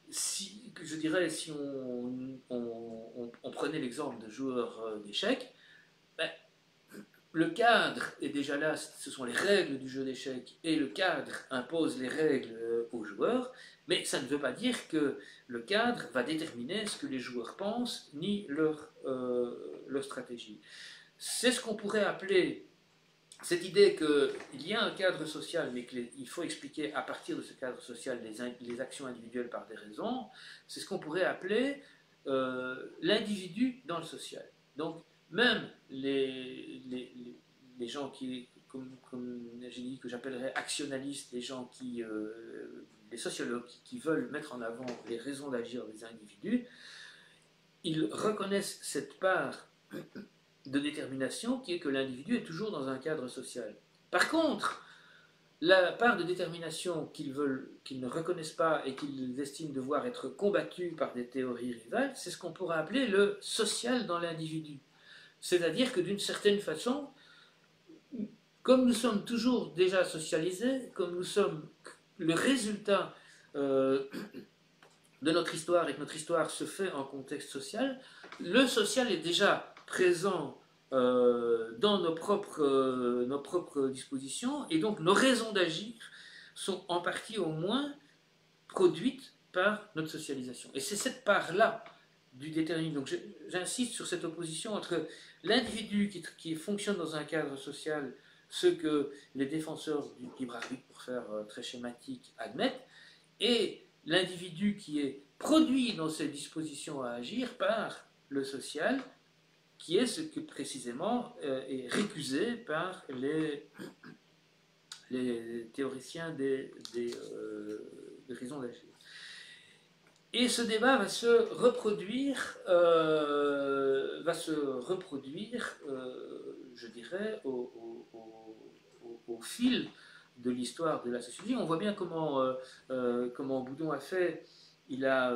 si on prenait l'exemple de joueurs d'échecs, ben, le cadre est déjà là, ce sont les règles du jeu d'échecs, et le cadre impose les règles aux joueurs, mais ça ne veut pas dire que le cadre va déterminer ce que les joueurs pensent, ni leur stratégie. C'est ce qu'on pourrait appeler cette idée qu'il y a un cadre social, mais qu'il faut expliquer à partir de ce cadre social les actions individuelles par des raisons, c'est ce qu'on pourrait appeler l'individu dans le social. Donc, même les gens qui, comme j'ai dit, que j'appellerais actionnalistes, les sociologues qui veulent mettre en avant les raisons d'agir des individus, ils reconnaissent cette part de détermination qui est que l'individu est toujours dans un cadre social. Par contre, la part de détermination qu'ils ne reconnaissent pas et qu'ils estiment devoir être combattue par des théories rivales, c'est ce qu'on pourrait appeler le social dans l'individu. C'est-à-dire que d'une certaine façon, comme nous sommes toujours déjà socialisés, comme nous sommes le résultat de notre histoire et que notre histoire se fait en contexte social, le social est déjà présent dans nos propres dispositions, et donc nos raisons d'agir sont en partie au moins produites par notre socialisation. Et c'est cette part-là du déterminisme. Donc j'insiste sur cette opposition entre l'individu qui fonctionne dans un cadre social, ce que les défenseurs du libre arbitre, pour faire très schématique, admettent, et l'individu qui est produit dans ses dispositions à agir par le social, qui est ce que précisément est récusé par les théoriciens des raisons d'agir. Et ce débat va se reproduire, je dirais, au fil de l'histoire de la sociologie. On voit bien comment Boudon a fait. Il a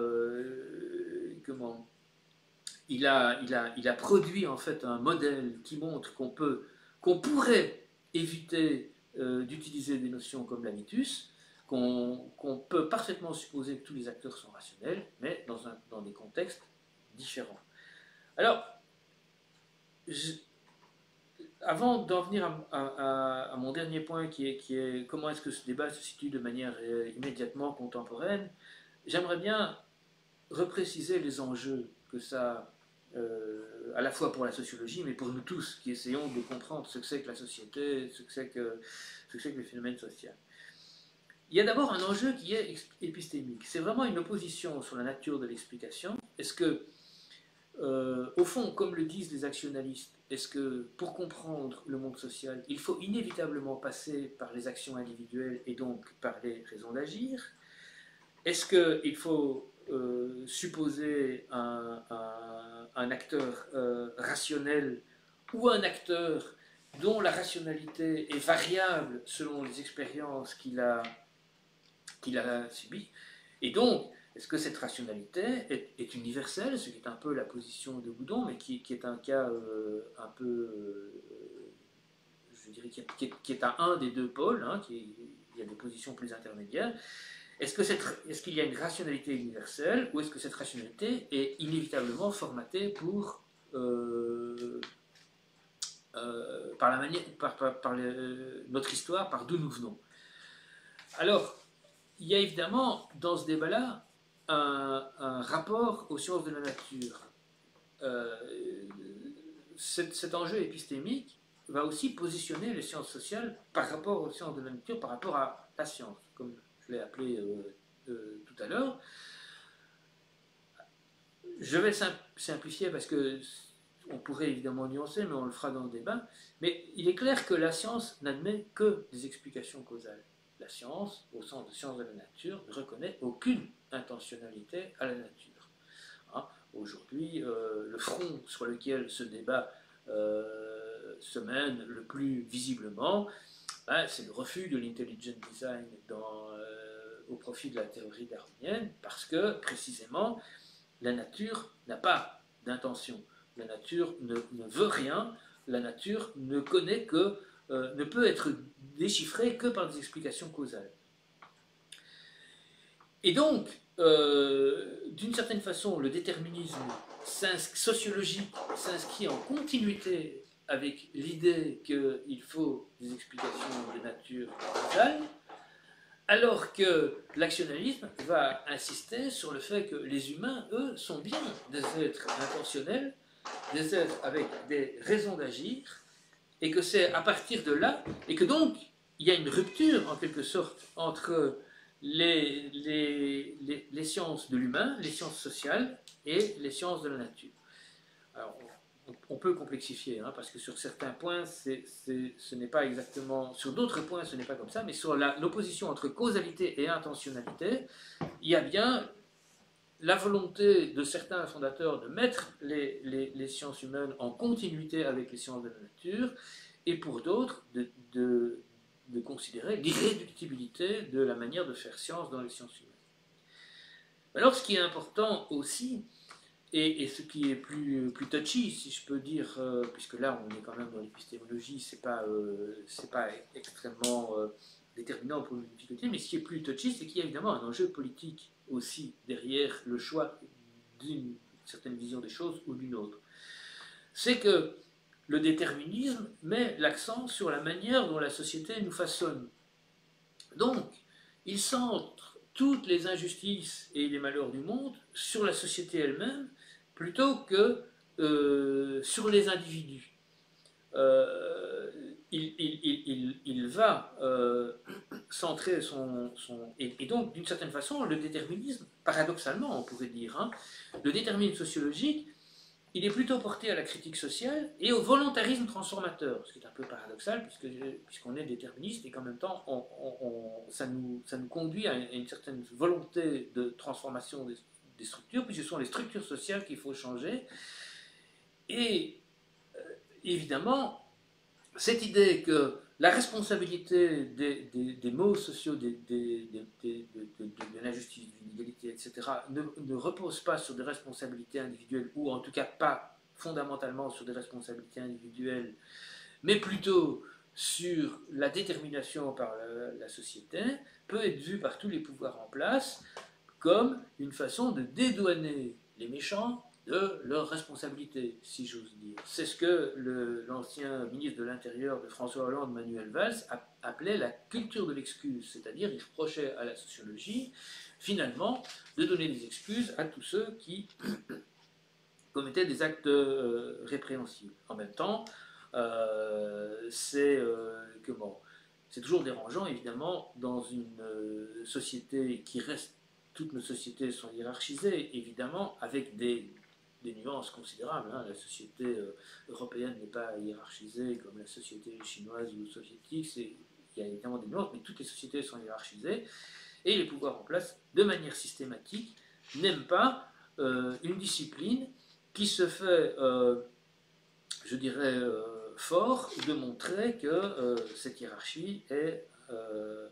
produit en fait un modèle qui montre qu'on pourrait éviter d'utiliser des notions comme l'habitus, qu'on peut parfaitement supposer que tous les acteurs sont rationnels, mais dans des contextes différents. Alors, avant d'en venir à mon dernier point, qui est comment est-ce que ce débat se situe de manière immédiatement contemporaine, j'aimerais bien repréciser les enjeux que ça à la fois pour la sociologie, mais pour nous tous qui essayons de comprendre ce que c'est que la société, ce que c'est que le phénomène social. Il y a d'abord un enjeu qui est épistémique. C'est vraiment une opposition sur la nature de l'explication. Est-ce que, au fond, comme le disent les actionnalistes, est-ce que pour comprendre le monde social, il faut inévitablement passer par les actions individuelles et donc par les raisons d'agir? Est-ce qu'il faut supposer un acteur rationnel ou un acteur dont la rationalité est variable selon les expériences qu'il a subies? Et donc, Est-ce que cette rationalité est universelle, ce qui est un peu la position de Boudon, mais qui est un cas un peu, je dirais, qui est à un des deux pôles, hein, il y a des positions plus intermédiaires. Est-ce qu'il y a une rationalité universelle, ou est-ce que cette rationalité est inévitablement formatée par la manière, notre histoire, par d'où nous venons? Alors, il y a évidemment dans ce débat-là un rapport aux sciences de la nature. Cet enjeu épistémique va aussi positionner les sciences sociales par rapport aux sciences de la nature, par rapport à la science, comme je l'ai appelé tout à l'heure. Je vais simplifier parce que on pourrait évidemment nuancer, mais on le fera dans le débat. Mais il est clair que la science n'admet que des explications causales. La science, au sens de science de la nature, ne reconnaît aucune intentionnalité à la nature. Hein, aujourd'hui, le front sur lequel ce débat se mène le plus visiblement, c'est le refus de l'intelligent design au profit de la théorie darwinienne, parce que précisément la nature n'a pas d'intention, la nature ne veut rien, la nature ne connaît que, ne peut être déchiffrée que par des explications causales. Et donc, d'une certaine façon, le déterminisme sociologique s'inscrit en continuité avec l'idée qu'il faut des explications de nature causale, alors que l'actionnalisme va insister sur le fait que les humains, eux, sont bien des êtres intentionnels, des êtres avec des raisons d'agir, et que c'est à partir de là, et que donc il y a une rupture en quelque sorte entre les sciences de l'humain, les sciences sociales et les sciences de la nature. Alors, on peut complexifier, hein, parce que sur certains points, ce n'est pas exactement, sur d'autres points, ce n'est pas comme ça, mais sur l'opposition entre causalité et intentionnalité, il y a bien la volonté de certains fondateurs de mettre les sciences humaines en continuité avec les sciences de la nature, et pour d'autres de considérer l'irréductibilité de la manière de faire science dans les sciences humaines. Alors, ce qui est important aussi, et ce qui est plus touchy, si je peux dire, puisque là on est quand même dans l'épistémologie, c'est pas extrêmement déterminant pour une difficulté, mais ce qui est plus touchy, c'est qu'il y a évidemment un enjeu politique aussi derrière le choix d'une certaine vision des choses ou d'une autre. C'est que le déterminisme met l'accent sur la manière dont la société nous façonne. Donc, il centre toutes les injustices et les malheurs du monde sur la société elle-même, plutôt que sur les individus. Il va centrer son... Et donc, d'une certaine façon, le déterminisme, paradoxalement, on pourrait dire, hein, le déterminisme sociologique, il est plutôt porté à la critique sociale et au volontarisme transformateur, ce qui est un peu paradoxal, puisqu'on est déterministe et qu'en même temps, ça nous conduit à une certaine volonté de transformation des structures, puisque ce sont les structures sociales qu'il faut changer. Et évidemment, cette idée que la responsabilité des maux sociaux, de l'injustice, de l'inégalité, etc., ne repose pas sur des responsabilités individuelles, ou en tout cas pas fondamentalement sur des responsabilités individuelles, mais plutôt sur la détermination par la société, peut être vue par tous les pouvoirs en place comme une façon de dédouaner les méchants de leurs responsabilités, si j'ose dire. C'est ce que l'ancien ministre de l'Intérieur de François Hollande, Manuel Valls, appelait la culture de l'excuse, c'est-à-dire il reprochait à la sociologie, finalement, de donner des excuses à tous ceux qui commettaient des actes répréhensibles. En même temps, c'est toujours dérangeant, évidemment, dans une société qui reste, toutes nos sociétés sont hiérarchisées, évidemment, avec des nuances considérables. Hein. La société européenne n'est pas hiérarchisée comme la société chinoise ou soviétique. Il y a évidemment des nuances, mais toutes les sociétés sont hiérarchisées. Et les pouvoirs en place, de manière systématique, n'aiment pas une discipline qui se fait, je dirais, fort de montrer que cette hiérarchie est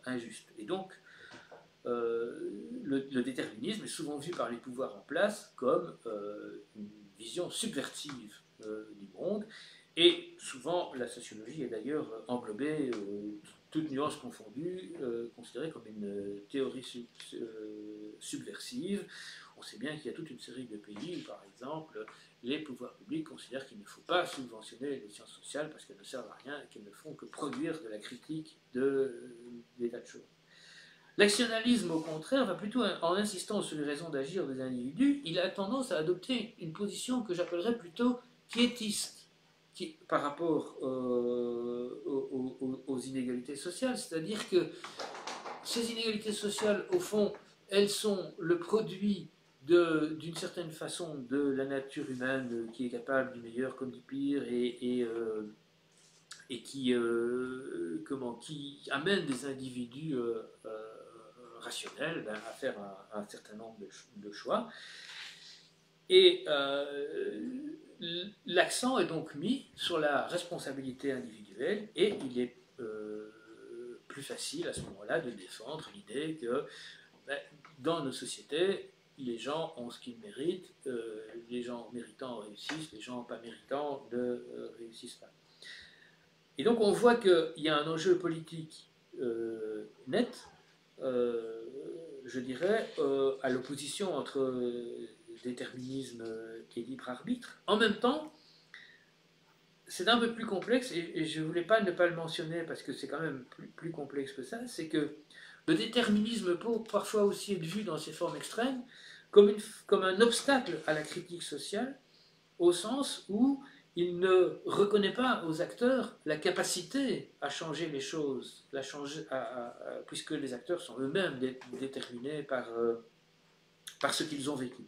injuste. Et donc, le déterminisme est souvent vu par les pouvoirs en place comme une vision subversive du monde, et souvent la sociologie est d'ailleurs englobée, toutes nuances confondues, considérée comme une théorie subversive. On sait bien qu'il y a toute une série de pays où, par exemple, les pouvoirs publics considèrent qu'il ne faut pas subventionner les sciences sociales parce qu'elles ne servent à rien et qu'elles ne font que produire de la critique des tas de choses. L'actionnalisme, au contraire, va plutôt, en insistant sur les raisons d'agir des individus, il a tendance à adopter une position que j'appellerais plutôt quiétiste par rapport aux inégalités sociales. C'est-à-dire que ces inégalités sociales, au fond, elles sont le produit d'une certaine façon de la nature humaine qui est capable du meilleur comme du pire et qui amène des individus rationnels à faire un certain nombre de choix. Et l'accent est donc mis sur la responsabilité individuelle, et il est plus facile à ce moment-là de défendre l'idée que dans nos sociétés, les gens ont ce qu'ils méritent, les gens méritants réussissent, les gens pas méritants ne réussissent pas. Et donc on voit qu'il y a un enjeu politique net, je dirais, à l'opposition entre déterminisme et libre arbitre. En même temps, c'est un peu plus complexe, et je ne voulais pas ne pas le mentionner parce que c'est quand même plus complexe que ça, c'est que le déterminisme peut parfois aussi être vu dans ses formes extrêmes comme un obstacle à la critique sociale, au sens où il ne reconnaît pas aux acteurs la capacité à changer les choses, puisque les acteurs sont eux-mêmes déterminés par ce qu'ils ont vécu.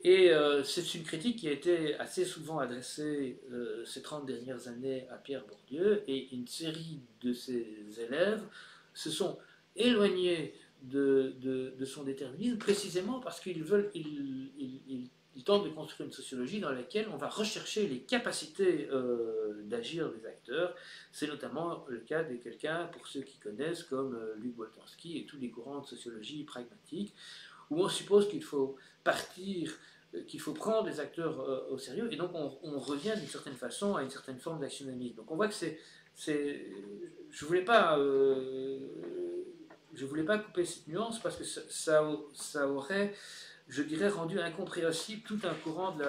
Et c'est une critique qui a été assez souvent adressée ces 30 dernières années à Pierre Bourdieu, et une série de ses élèves se sont éloignés de son déterminisme précisément parce qu'ils tentent de construire une sociologie dans laquelle on va rechercher les capacités d'agir des acteurs. C'est notamment le cas de quelqu'un, pour ceux qui connaissent, comme Luc Boltanski et tous les courants de sociologie pragmatique, où on suppose qu'il faut qu'il faut prendre les acteurs au sérieux, et donc on revient d'une certaine façon à une certaine forme d'actionnalisme. Donc on voit que je voulais pas couper cette nuance parce que ça aurait, je dirais, rendu incompréhensible tout un courant de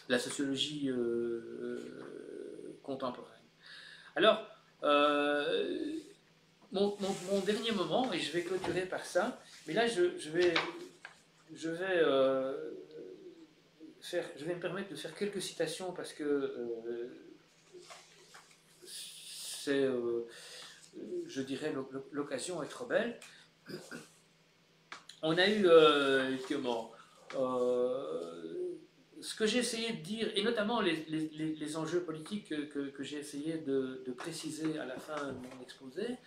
la sociologie contemporaine. Alors, mon dernier moment, et je vais clôturer par ça, mais là je vais me permettre de faire quelques citations parce que c'est, je dirais, l'occasion est trop belle. On a eu ce que j'ai essayé de dire, et notamment les enjeux politiques que j'ai essayé de préciser à la fin de mon exposé,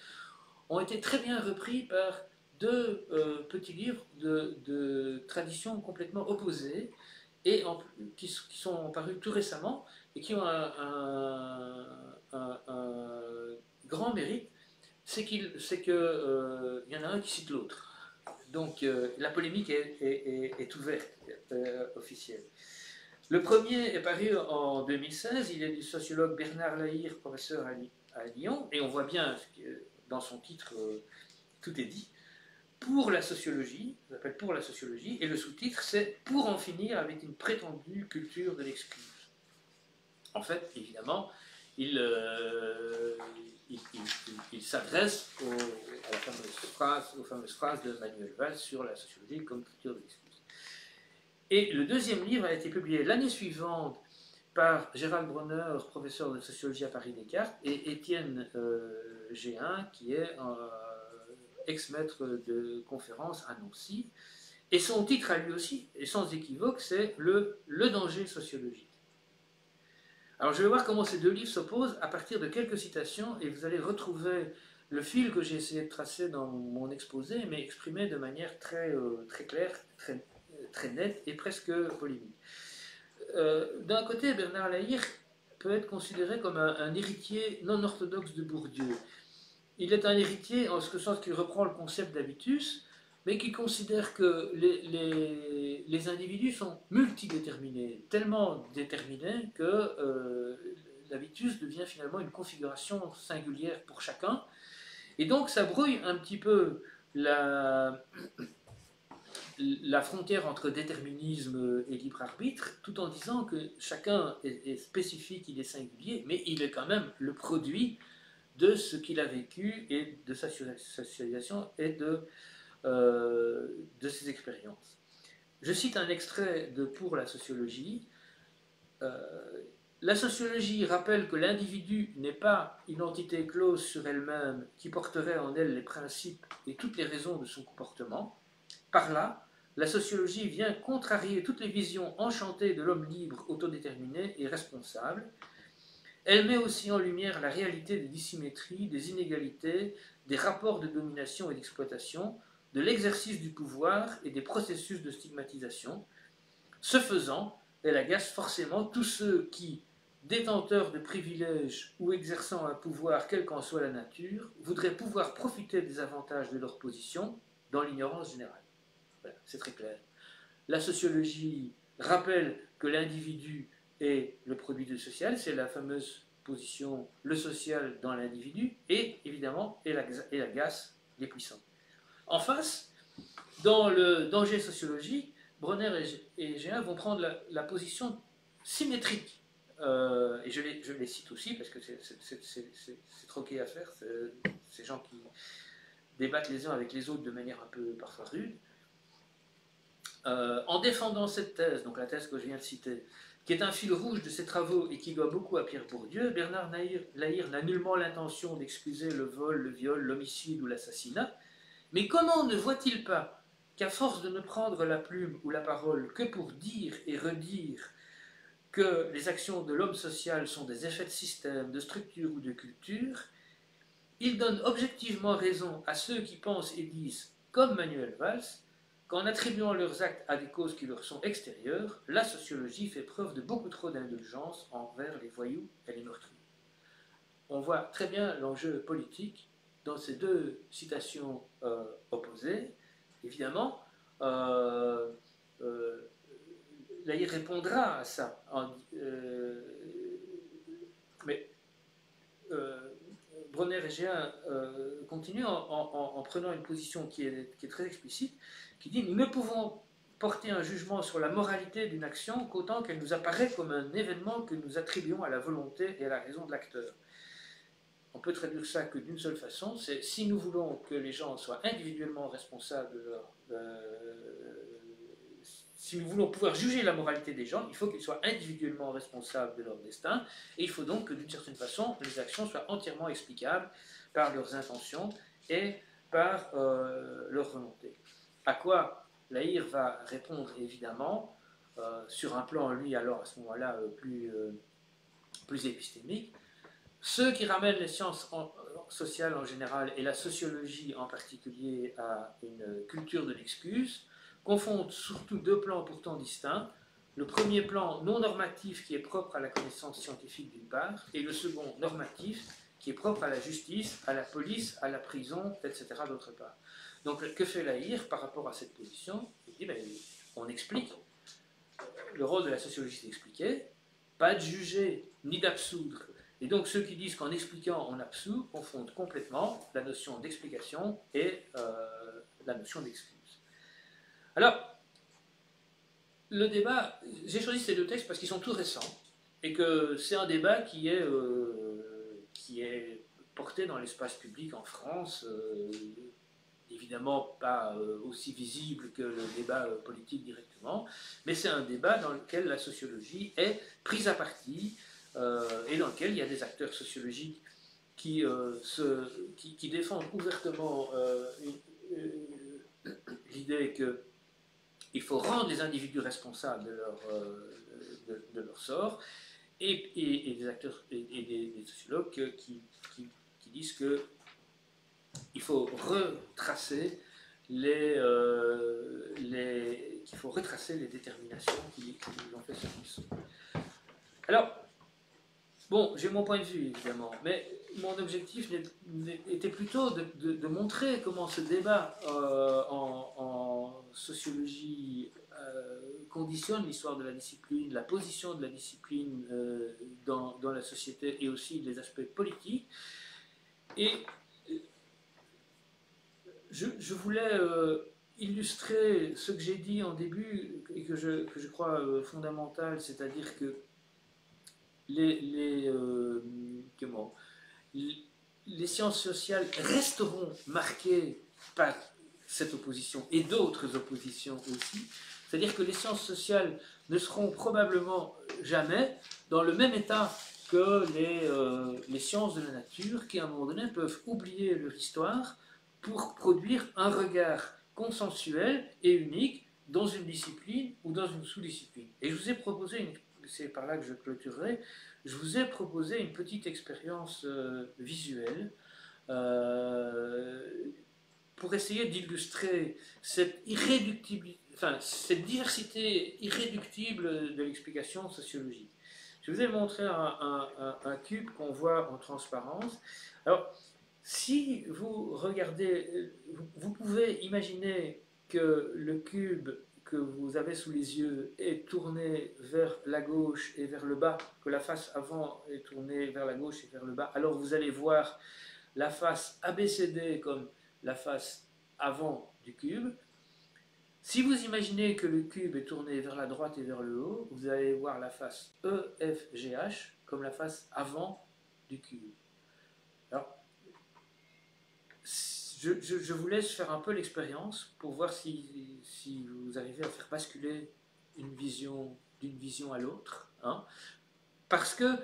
ont été très bien repris par deux petits livres de traditions complètement opposées, et qui sont parus tout récemment, et qui ont un grand mérite, c'est qu'il y en a un qui cite l'autre. Donc la polémique est ouverte, officielle. Le premier est paru en 2016, il est du sociologue Bernard Lahire, professeur à Lyon, et on voit bien dans son titre, tout est dit, pour la sociologie, ça s'appelle Pour la sociologie, et le sous-titre c'est Pour en finir avec une prétendue culture de l'excuse. En fait, évidemment, il s'adresse aux fameuses phrases de Manuel Valls sur la sociologie comme culture de l'excuse. Et le deuxième livre a été publié l'année suivante par Gérald Bronner, professeur de sociologie à Paris-Descartes, et Étienne Géhin, qui est ex-maître de conférence à Nancy. Et son titre à lui aussi, et sans équivoque, c'est le danger sociologique. Alors je vais voir comment ces deux livres s'opposent à partir de quelques citations, et vous allez retrouver le fil que j'ai essayé de tracer dans mon exposé, mais exprimé de manière très claire, très nette et presque polémique. D'un côté, Bernard Lahire peut être considéré comme un héritier non orthodoxe de Bourdieu. il est un héritier en ce sens qu'il reprend le concept d'habitus, mais qui considère que les individus sont multidéterminés, tellement déterminés que l'habitus devient finalement une configuration singulière pour chacun. Et donc ça brouille un petit peu la frontière entre déterminisme et libre arbitre, tout en disant que chacun est spécifique, il est singulier, mais il est quand même le produit de ce qu'il a vécu et de sa socialisation et de ses expériences. Je cite un extrait de Pour la sociologie. La sociologie rappelle que l'individu n'est pas une entité close sur elle-même qui porterait en elle les principes et toutes les raisons de son comportement. Par là, la sociologie vient contrarier toutes les visions enchantées de l'homme libre, autodéterminé et responsable. Elle met aussi en lumière la réalité des dissymétries, des inégalités, des rapports de domination et d'exploitation, de l'exercice du pouvoir et des processus de stigmatisation. Ce faisant, elle agace forcément tous ceux qui, détenteurs de privilèges ou exerçant un pouvoir quelle qu'en soit la nature, voudraient pouvoir profiter des avantages de leur position dans l'ignorance générale. Voilà, c'est très clair. La sociologie rappelle que l'individu est le produit du social, c'est la fameuse position le social dans l'individu, et évidemment, elle agace les puissants. En face, dans le danger sociologique, Bronner et Géin vont prendre la position symétrique. Et je les cite aussi parce que c'est troqué à faire, ces gens qui débattent les uns avec les autres de manière un peu parfois rude. En défendant cette thèse, donc la thèse que je viens de citer, qui est un fil rouge de ses travaux et qui doit beaucoup à Pierre Bourdieu, Bernard Lahire n'a nullement l'intention d'excuser le vol, le viol, l'homicide ou l'assassinat, mais comment ne voit-il pas qu'à force de ne prendre la plume ou la parole que pour dire et redire que les actions de l'homme social sont des effets de système, de structure ou de culture, il donne objectivement raison à ceux qui pensent et disent, comme Manuel Valls, qu'en attribuant leurs actes à des causes qui leur sont extérieures, la sociologie fait preuve de beaucoup trop d'indulgence envers les voyous et les meurtriers. On voit très bien l'enjeu politique dans ces deux citations opposées. Évidemment, Lahire répondra à ça. Mais Bronner et Géin continuent en prenant une position qui est très explicite, qui dit « Nous ne pouvons porter un jugement sur la moralité d'une action qu'autant qu'elle nous apparaît comme un événement que nous attribuons à la volonté et à la raison de l'acteur. » On peut traduire ça que d'une seule façon, c'est si nous voulons que les gens soient individuellement responsables de leur... si nous voulons pouvoir juger la moralité des gens, il faut qu'ils soient individuellement responsables de leur destin, et il faut donc que d'une certaine façon, les actions soient entièrement explicables par leurs intentions et par leur volonté. À quoi Lahire va répondre évidemment, sur un plan, lui, alors à ce moment-là, plus épistémique. Ceux qui ramènent les sciences sociales en général et la sociologie en particulier à une culture de l'excuse confondent surtout deux plans pourtant distincts. Le premier plan non normatif qui est propre à la connaissance scientifique d'une part, et le second normatif qui est propre à la justice, à la police, à la prison, etc. d'autre part. Donc que fait Lahire par rapport à cette position? Il dit, on explique. Le rôle de la sociologie, c'est d'expliquer, pas de juger ni d'absoudre. Et donc ceux qui disent qu'en expliquant on absout confondent complètement la notion d'explication et la notion d'excuse. Alors, le débat, j'ai choisi ces deux textes parce qu'ils sont tout récents et que c'est un débat qui est porté dans l'espace public en France, évidemment pas aussi visible que le débat politique directement, mais c'est un débat dans lequel la sociologie est prise à partie, et dans lequel il y a des acteurs sociologiques qui défendent ouvertement l'idée qu'il faut rendre les individus responsables de leur sort, et des acteurs et des sociologues qui disent qu'il faut retracer qu'il faut retracer les déterminations qui ont fait ce qu'ils sont. Alors, Bon, j'ai mon point de vue, évidemment, mais mon objectif était plutôt de montrer comment ce débat en sociologie conditionne l'histoire de la discipline, la position de la discipline dans la société et aussi les aspects politiques. Et je voulais illustrer ce que j'ai dit en début et que je crois fondamental, c'est-à-dire que les sciences sociales resteront marquées par cette opposition et d'autres oppositions aussi. C'est-à-dire que les sciences sociales ne seront probablement jamais dans le même état que les sciences de la nature qui, à un moment donné, peuvent oublier leur histoire pour produire un regard consensuel et unique dans une discipline ou dans une sous-discipline. Et je vous ai proposé, c'est par là que je clôturerai, je vous ai proposé une petite expérience visuelle pour essayer d'illustrer cette cette diversité irréductible de l'explication sociologique. Je vous ai montré un cube qu'on voit en transparence. Alors, si vous regardez, vous pouvez imaginer que le cube que vous avez sous les yeux est tourné vers la gauche et vers le bas, que la face avant est tournée vers la gauche et vers le bas, alors vous allez voir la face ABCD comme la face avant du cube. Si vous imaginez que le cube est tourné vers la droite et vers le haut, vous allez voir la face EFGH comme la face avant du cube. Alors, je vous laisse faire un peu l'expérience pour voir si vous arrivez à faire basculer une vision d'une vision à l'autre. Hein, parce que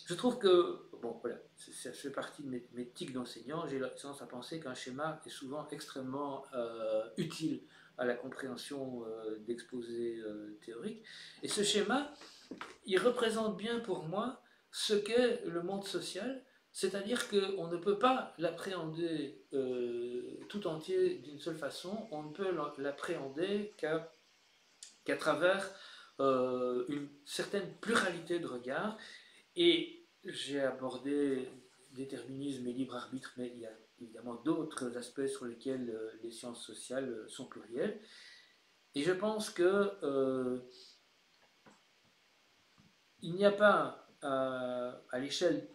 je trouve que, bon voilà, ça fait partie de mes tics d'enseignant, j'ai tendance à penser qu'un schéma est souvent extrêmement utile à la compréhension d'exposés théoriques. Et ce schéma, il représente bien pour moi ce qu'est le monde social, c'est-à-dire qu'on ne peut pas l'appréhender tout entier d'une seule façon, on ne peut l'appréhender qu'à travers une certaine pluralité de regards. Et j'ai abordé déterminisme et libre arbitre, mais il y a évidemment d'autres aspects sur lesquels les sciences sociales sont plurielles. Et je pense que il n'y a pas à l'échelle,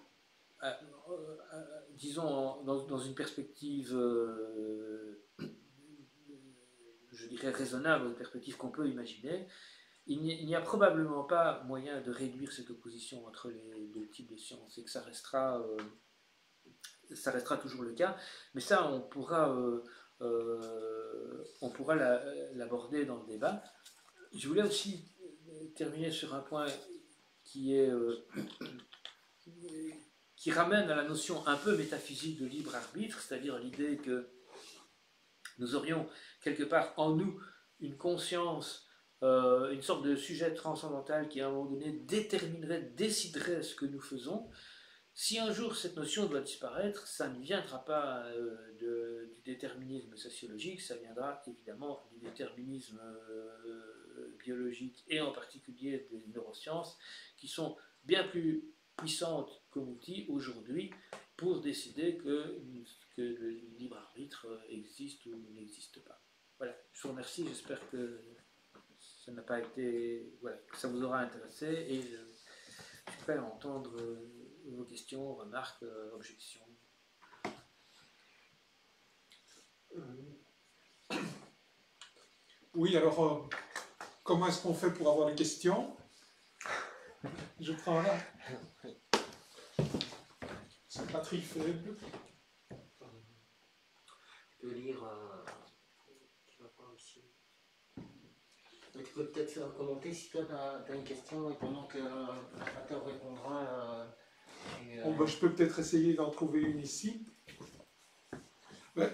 disons, dans une perspective, je dirais raisonnable, une perspective qu'on peut imaginer, il n'y a probablement pas moyen de réduire cette opposition entre les deux types de sciences et que ça restera toujours le cas. Mais ça, on pourra l'aborder dans le débat. Je voulais aussi terminer sur un point qui ramène à la notion un peu métaphysique de libre arbitre, c'est-à-dire l'idée que nous aurions quelque part en nous une conscience, une sorte de sujet transcendantal qui à un moment donné déciderait ce que nous faisons. Si un jour cette notion doit disparaître, ça ne viendra pas du déterminisme sociologique, ça viendra évidemment du déterminisme biologique et en particulier des neurosciences qui sont bien plus puissantes comme outil aujourd'hui pour décider que le libre arbitre existe ou n'existe pas. Voilà, je vous remercie, j'espère que ça n'a pas été, voilà, que ça vous aura intéressé et je suis prêt à entendre vos questions, remarques, objections. Oui, alors, comment est-ce qu'on fait pour avoir les questions? Je prends là. C'est batterie faible. Tu peux lire. Tu vas voir ici. Mais tu peux peut-être commenter si toi tu as une question et pendant que l'orateur répondra. Ben, je peux peut-être essayer d'en trouver une ici. Ben,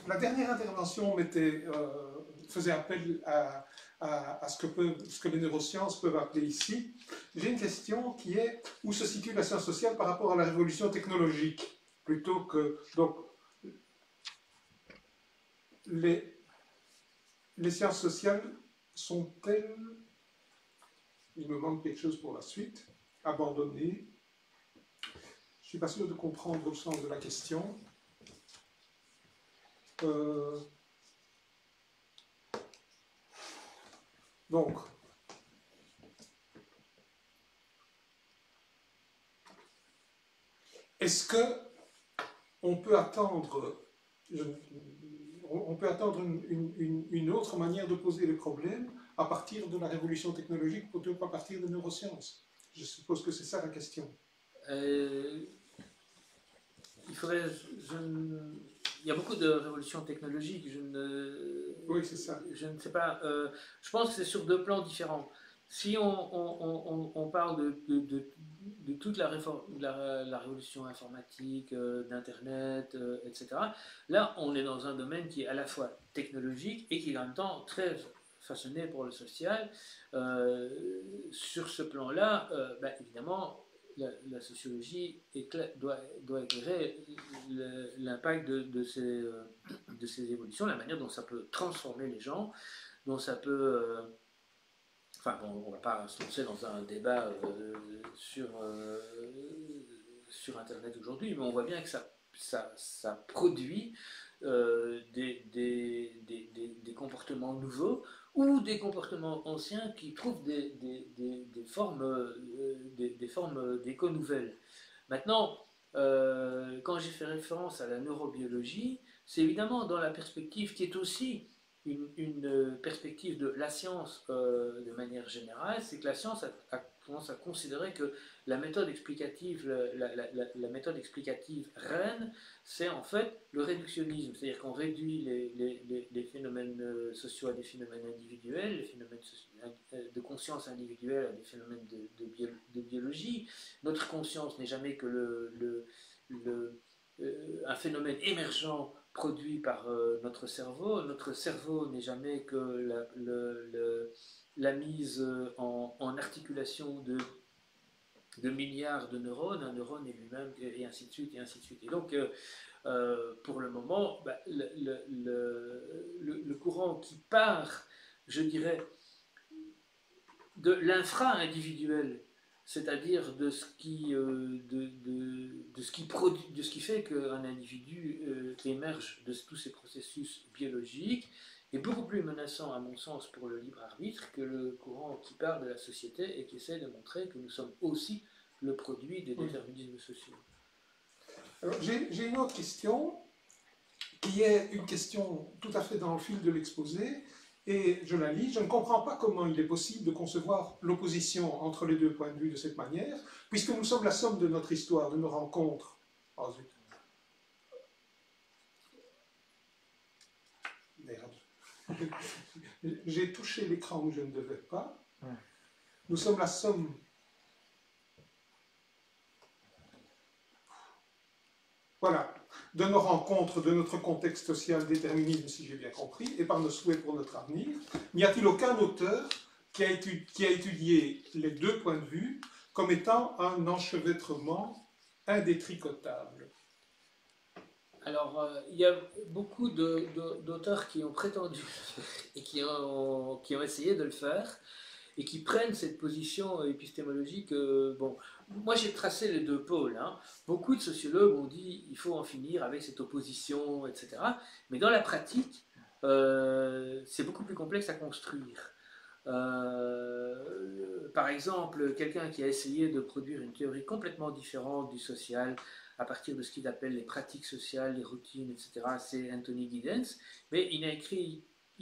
la dernière intervention faisait appel à ce que les neurosciences peuvent appeler ici. J'ai une question qui est où se situe la science sociale par rapport à la révolution technologique, plutôt que donc les sciences sociales sont-elles, il me manque quelque chose pour la suite, abandonné. Je ne suis pas sûr de comprendre le sens de la question. Donc, est-ce que on peut attendre, une autre manière de poser le problème à partir de la révolution technologique plutôt qu'à partir des neurosciences? Je suppose que c'est ça la question. Il faudrait, il y a beaucoup de révolutions technologiques. Oui, c'est ça. Je ne sais pas. Je pense que c'est sur deux plans différents. Si on parle de toute la révolution informatique, d'Internet, etc., là, on est dans un domaine qui est à la fois technologique et qui est en même temps très façonné pour le social. Sur ce plan-là, évidemment, la sociologie doit éclairer l'impact de ces évolutions, la manière dont ça peut transformer les gens, dont ça peut... enfin, bon, on ne va pas se lancer dans un débat sur Internet aujourd'hui, mais on voit bien que ça produit des comportements nouveaux ou des comportements anciens qui trouvent des formes d'écho nouvelles. Maintenant, quand j'ai fait référence à la neurobiologie, c'est évidemment dans la perspective qui est aussi une perspective de la science de manière générale, c'est que la science a tendance à considérer que la méthode explicative, la méthode explicative reine, c'est en fait le réductionnisme, c'est-à-dire qu'on réduit les phénomènes sociaux à des phénomènes individuels, les phénomènes de conscience individuelle à des phénomènes de biologie. Notre conscience n'est jamais que un phénomène émergent produit par notre cerveau. Notre cerveau n'est jamais que la mise en articulation de milliards de neurones. Un neurone est lui-même, et ainsi de suite, et ainsi de suite. Et donc, pour le moment, le courant qui part, je dirais, de l'infra-individuel, c'est-à-dire de ce qui fait qu'un individu émerge de tous ces processus biologiques, est beaucoup plus menaçant, à mon sens, pour le libre arbitre que le courant qui part de la société et qui essaie de montrer que nous sommes aussi le produit des déterminismes sociaux. Alors, j'ai une autre question, qui est une question tout à fait dans le fil de l'exposé, et je la lis. Je ne comprends pas comment il est possible de concevoir l'opposition entre les deux points de vue de cette manière, puisque nous sommes la somme de notre histoire, de nos rencontres. Oh, zut. Merde. J'ai touché l'écran où je ne devais pas. Nous sommes la somme... Voilà, de nos rencontres, de notre contexte social, déterminisme, si j'ai bien compris, et par nos souhaits pour notre avenir. N'y a-t-il aucun auteur qui a étudié les deux points de vue comme étant un enchevêtrement indétricotable? Alors, il y a beaucoup d'auteurs qui ont prétendu et qui ont essayé de le faire, et qui prennent cette position épistémologique. Bon, moi j'ai tracé les deux pôles. Hein. Beaucoup de sociologues ont dit il faut en finir avec cette opposition, etc. Mais dans la pratique, c'est beaucoup plus complexe à construire. Par exemple, quelqu'un qui a essayé de produire une théorie complètement différente du social à partir de ce qu'il appelle les pratiques sociales, les routines, etc., c'est Anthony Giddens, mais il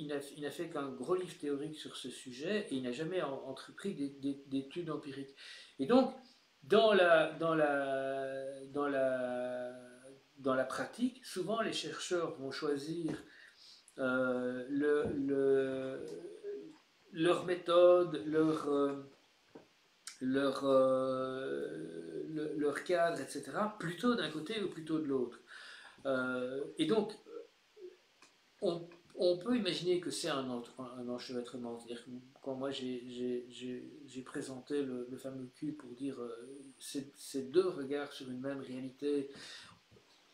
n'a fait qu'un gros livre théorique sur ce sujet et il n'a jamais entrepris d'études empiriques. Et donc, dans la pratique, souvent les chercheurs vont choisir leur méthode, leur cadre, etc., plutôt d'un côté ou plutôt de l'autre. Et donc, on peut imaginer que c'est un enchevêtrement. C'est-à-dire que quand moi j'ai présenté le fameux Q pour dire ces deux regards sur une même réalité,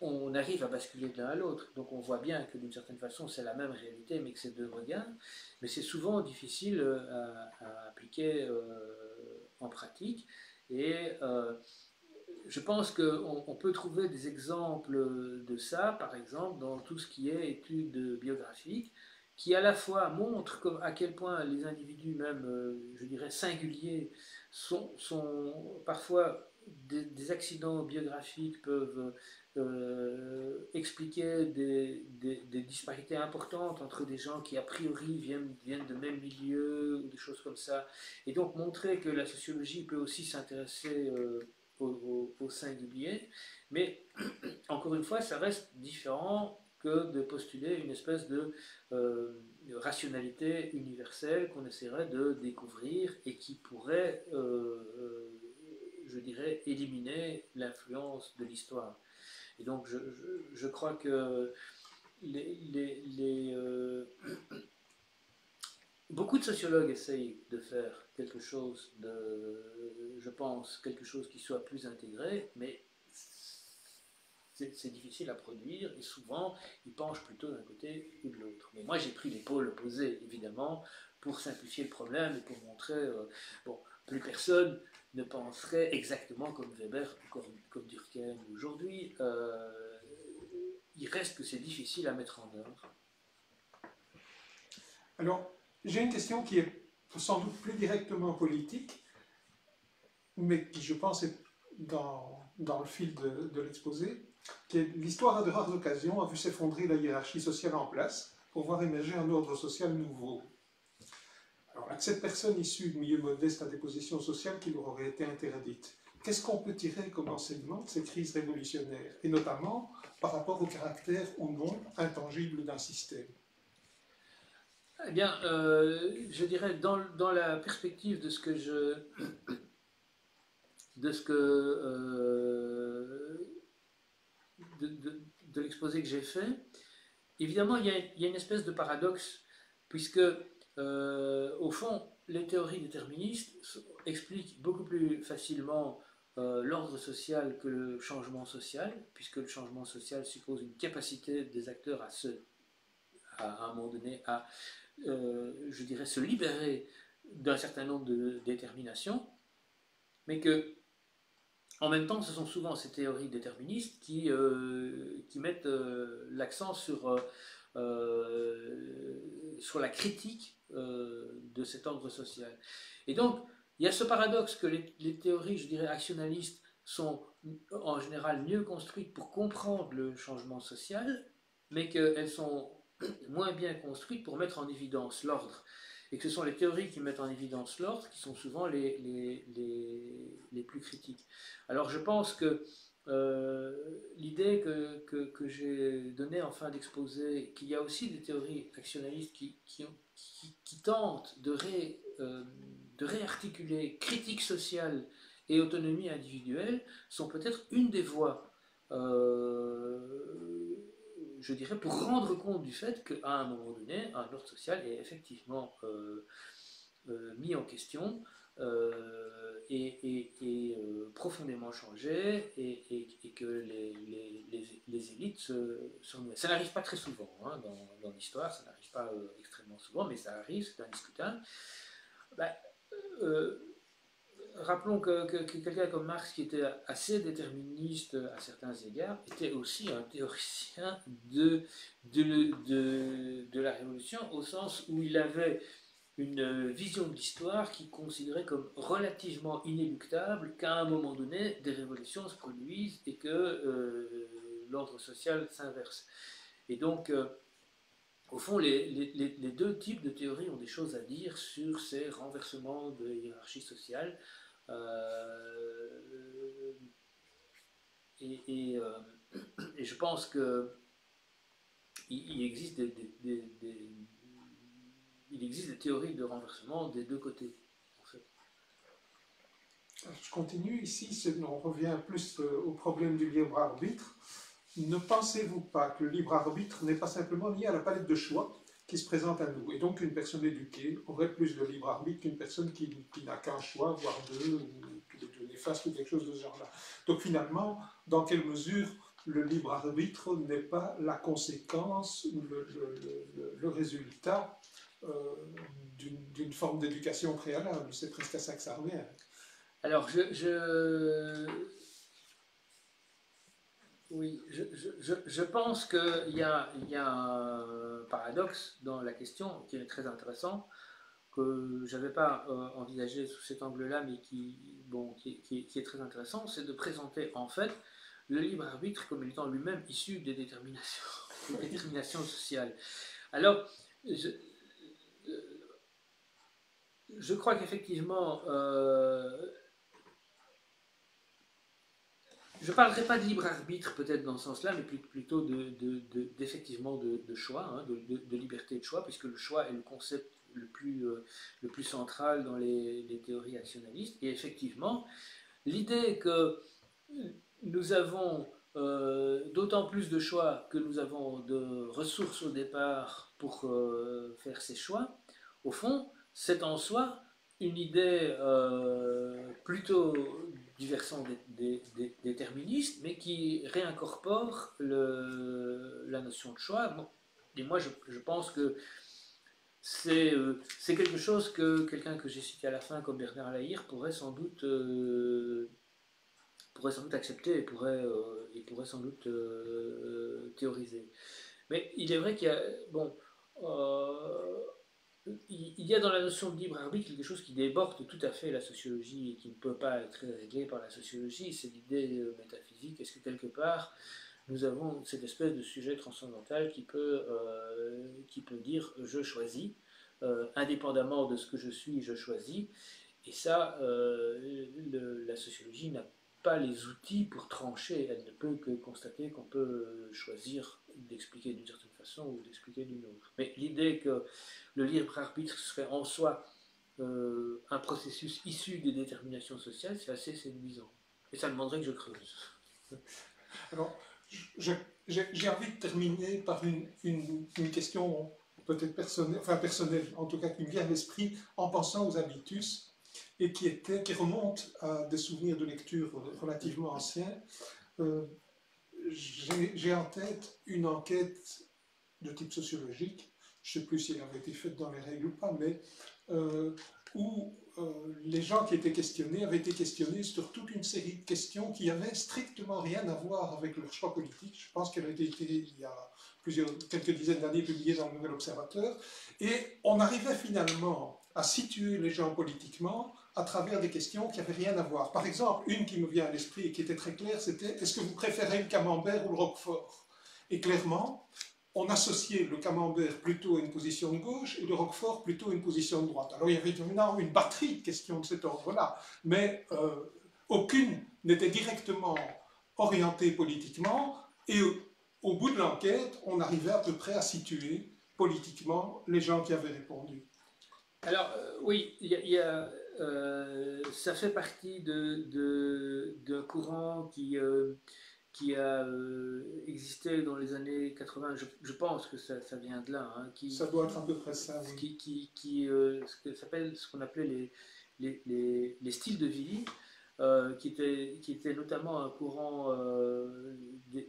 on arrive à basculer de l'un à l'autre. Donc on voit bien que d'une certaine façon c'est la même réalité mais que c'est deux regards. Mais c'est souvent difficile à appliquer en pratique. Et je pense qu'on peut trouver des exemples de ça, par exemple, dans tout ce qui est études biographiques, qui à la fois montrent à quel point les individus, même, je dirais, singuliers, sont parfois des accidents biographiques peuvent expliquer des disparités importantes entre des gens qui a priori viennent de même milieu ou des choses comme ça, et donc montrer que la sociologie peut aussi s'intéresser au singulier, mais encore une fois, ça reste différent que de postuler une espèce de rationalité universelle qu'on essaierait de découvrir et qui pourrait, je dirais, éliminer l'influence de l'histoire. Et donc, je crois que beaucoup de sociologues essayent de faire quelque chose je pense, quelque chose qui soit plus intégré, mais c'est difficile à produire et souvent ils penchent plutôt d'un côté ou de l'autre. Mais moi j'ai pris les pôles opposés évidemment pour simplifier le problème et pour montrer bon, plus personne ne penserait exactement comme Weber ou comme Durkheim aujourd'hui. Il reste que c'est difficile à mettre en œuvre. Alors, j'ai une question qui est sans doute plus directement politique, mais qui, je pense, est dans le fil de l'exposé, qui est l'histoire à de rares occasions a vu s'effondrer la hiérarchie sociale en place pour voir émerger un ordre social nouveau. Alors, cette personne issue de milieux modestes a des positions sociales qui leur auraient été interdites. Qu'est-ce qu'on peut tirer comme enseignement de ces crises révolutionnaires, et notamment par rapport au caractère ou non intangible d'un système? Eh bien, je dirais dans la perspective de ce que de l'exposé que j'ai fait, évidemment, il y a une espèce de paradoxe, puisque, au fond, les théories déterministes expliquent beaucoup plus facilement l'ordre social que le changement social, puisque le changement social suppose une capacité des acteurs à un moment donné, à, je dirais, se libérer d'un certain nombre de déterminations, mais que en même temps, ce sont souvent ces théories déterministes qui mettent l'accent sur la critique de cet ordre social. Et donc, il y a ce paradoxe que les théories, je dirais, actionnalistes sont en général mieux construites pour comprendre le changement social, mais qu'elles sont moins bien construites pour mettre en évidence l'ordre. Et que ce sont les théories qui mettent en évidence l'ordre qui sont souvent les plus critiques. Alors je pense que l'idée que j'ai donnée en fin d'exposé, qu'il y a aussi des théories actionnalistes qui tentent de réarticuler critique sociale et autonomie individuelle, sont peut-être une des voies, je dirais, pour rendre compte du fait qu'à un moment donné, un ordre social est effectivement mis en question et profondément changé, et que les élites sont... Ça n'arrive pas très souvent hein, dans l'histoire, ça n'arrive pas extrêmement souvent, mais ça arrive, c'est indiscutable. Rappelons que quelqu'un comme Marx, qui était assez déterministe à certains égards, était aussi un théoricien de la Révolution, au sens où il avait une vision de l'histoire qui considérait comme relativement inéluctable qu'à un moment donné, des révolutions se produisent et que l'ordre social s'inverse. Et donc, au fond, les deux types de théories ont des choses à dire sur ces renversements de hiérarchie sociale. Et je pense qu'il existe il existe des théories de renversement des deux côtés, en fait. Je continue ici, on revient plus au problème du libre arbitre. Ne pensez-vous pas que le libre arbitre n'est pas simplement lié à la palette de choix qui se présente à nous, et donc une personne éduquée aurait plus de libre arbitre qu'une personne qui n'a qu'un choix, voire deux, ou de néfaste ou quelque chose de ce genre-là. Donc finalement, dans quelle mesure le libre arbitre n'est pas la conséquence ou le résultat d'une forme d'éducation préalable? C'est presque à ça que ça revient. Alors, oui, je pense qu'il y a un paradoxe dans la question qui est très intéressant, que je n'avais pas envisagé sous cet angle-là, mais qui est très intéressant, c'est de présenter en fait le libre arbitre comme étant lui-même issu des déterminations sociales. Alors, je crois qu'effectivement, je ne parlerai pas de libre arbitre peut-être dans ce sens-là, mais plutôt d'effectivement de choix, hein, de liberté de choix, puisque le choix est le concept le plus central dans les théories actionnalistes. Et effectivement, l'idée que nous avons d'autant plus de choix que nous avons de ressources au départ pour faire ces choix, au fond, c'est en soi une idée plutôt du versant déterministe, mais qui réincorpore la notion de choix. Bon, et moi, je pense que c'est quelque chose que quelqu'un que j'ai cité à la fin, comme Bernard Lahire, pourrait sans doute accepter et pourrait sans doute théoriser. Mais il est vrai qu'il y a, bon, il y a dans la notion de libre arbitre quelque chose qui déborde tout à fait la sociologie et qui ne peut pas être réglé par la sociologie, c'est l'idée métaphysique. Est-ce que quelque part nous avons cette espèce de sujet transcendantal qui peut dire je choisis, indépendamment de ce que je suis, je choisis. Et ça, la sociologie n'a pas les outils pour trancher. Elle ne peut que constater qu'on peut choisir d'expliquer d'une certaine façon ou d'expliquer d'une autre. Mais l'idée que le libre arbitre serait en soi un processus issu des déterminations sociales, c'est assez séduisant. Et ça demanderait que je creuse. Alors, j'ai envie de terminer par une question peut-être personnelle, en tout cas qui me vient à l'esprit en pensant aux habitus, et qui remonte à des souvenirs de lecture relativement anciens. J'ai en tête une enquête de type sociologique, je ne sais plus si elle avait été faite dans les règles ou pas, mais où les gens qui étaient questionnés avaient été questionnés sur toute une série de questions qui n'avaient strictement rien à voir avec leur choix politique. Je pense qu'elle a été il y a quelques dizaines d'années publiée dans le Nouvel Observateur, et on arrivait finalement à situer les gens politiquement à travers des questions qui n'avaient rien à voir. Par exemple, une qui me vient à l'esprit et qui était très claire, c'était « Est-ce que vous préférez le camembert ou le roquefort ?» Et clairement, on associait le camembert plutôt à une position de gauche et le roquefort plutôt à une position de droite. Alors il y avait évidemment une batterie de questions de cet ordre-là, mais aucune n'était directement orientée politiquement, et au bout de l'enquête, on arrivait à peu près à situer politiquement les gens qui avaient répondu. Alors oui, ça fait partie d'un courant qui a existé dans les années 80, je pense que ça vient de là. Hein, ça doit être à peu près ça, oui. Ce qu'on appelait les styles de vie, qui était notamment un courant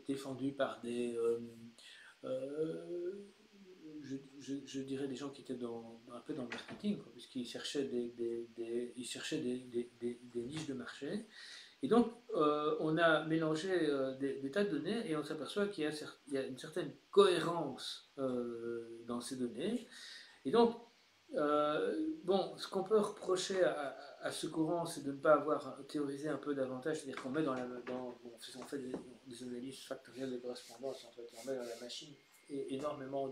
défendu par des... je dirais des gens qui étaient un peu dans le marketing, puisqu'ils cherchaient des niches de marché. Et donc, on a mélangé des tas de données et on s'aperçoit qu'il y a une certaine cohérence dans ces données. Et donc, ce qu'on peut reprocher à ce courant, c'est de ne pas avoir théorisé un peu davantage, c'est-à-dire qu'on met on fait des analyses factorielles de correspondance, en fait, on met dans la machine énormément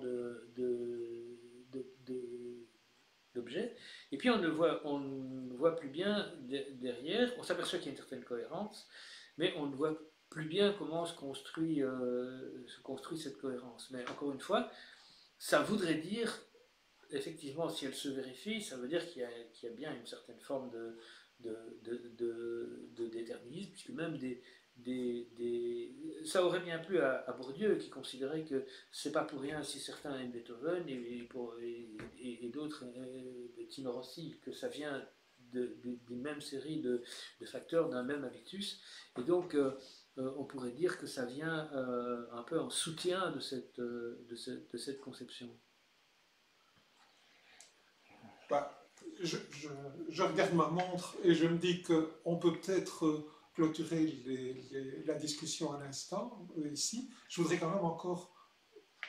d'objets, et puis on ne voit plus bien derrière, on s'aperçoit qu'il y a une certaine cohérence, mais on ne voit plus bien comment se construit cette cohérence. Mais encore une fois, ça voudrait dire, effectivement, si elle se vérifie, ça veut dire qu'il y a bien une certaine forme de déterminisme, puisque même ça aurait bien plu à Bourdieu, qui considérait que c'est pas pour rien si certains aiment Beethoven et d'autres Tino Rossi, que ça vient d'une même série de facteurs, d'un même habitus, et donc on pourrait dire que ça vient un peu en soutien de cette conception. Bah, je regarde ma montre et je me dis qu'on peut peut-être clôturer la discussion à l'instant, ici. Je voudrais quand même encore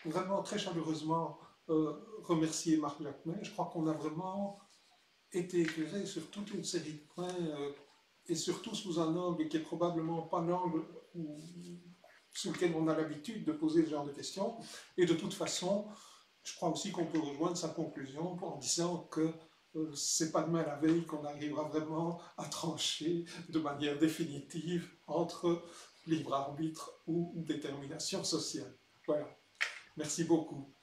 vraiment très chaleureusement remercier Marc Jacquemin. Je crois qu'on a vraiment été éclairé sur toute une série de points et surtout sous un angle qui est probablement pas l'angle sous lequel on a l'habitude de poser ce genre de questions. Et de toute façon, je crois aussi qu'on peut rejoindre sa conclusion en disant que c'est pas demain la veille qu'on arrivera vraiment à trancher de manière définitive entre libre arbitre ou détermination sociale. Voilà. Merci beaucoup.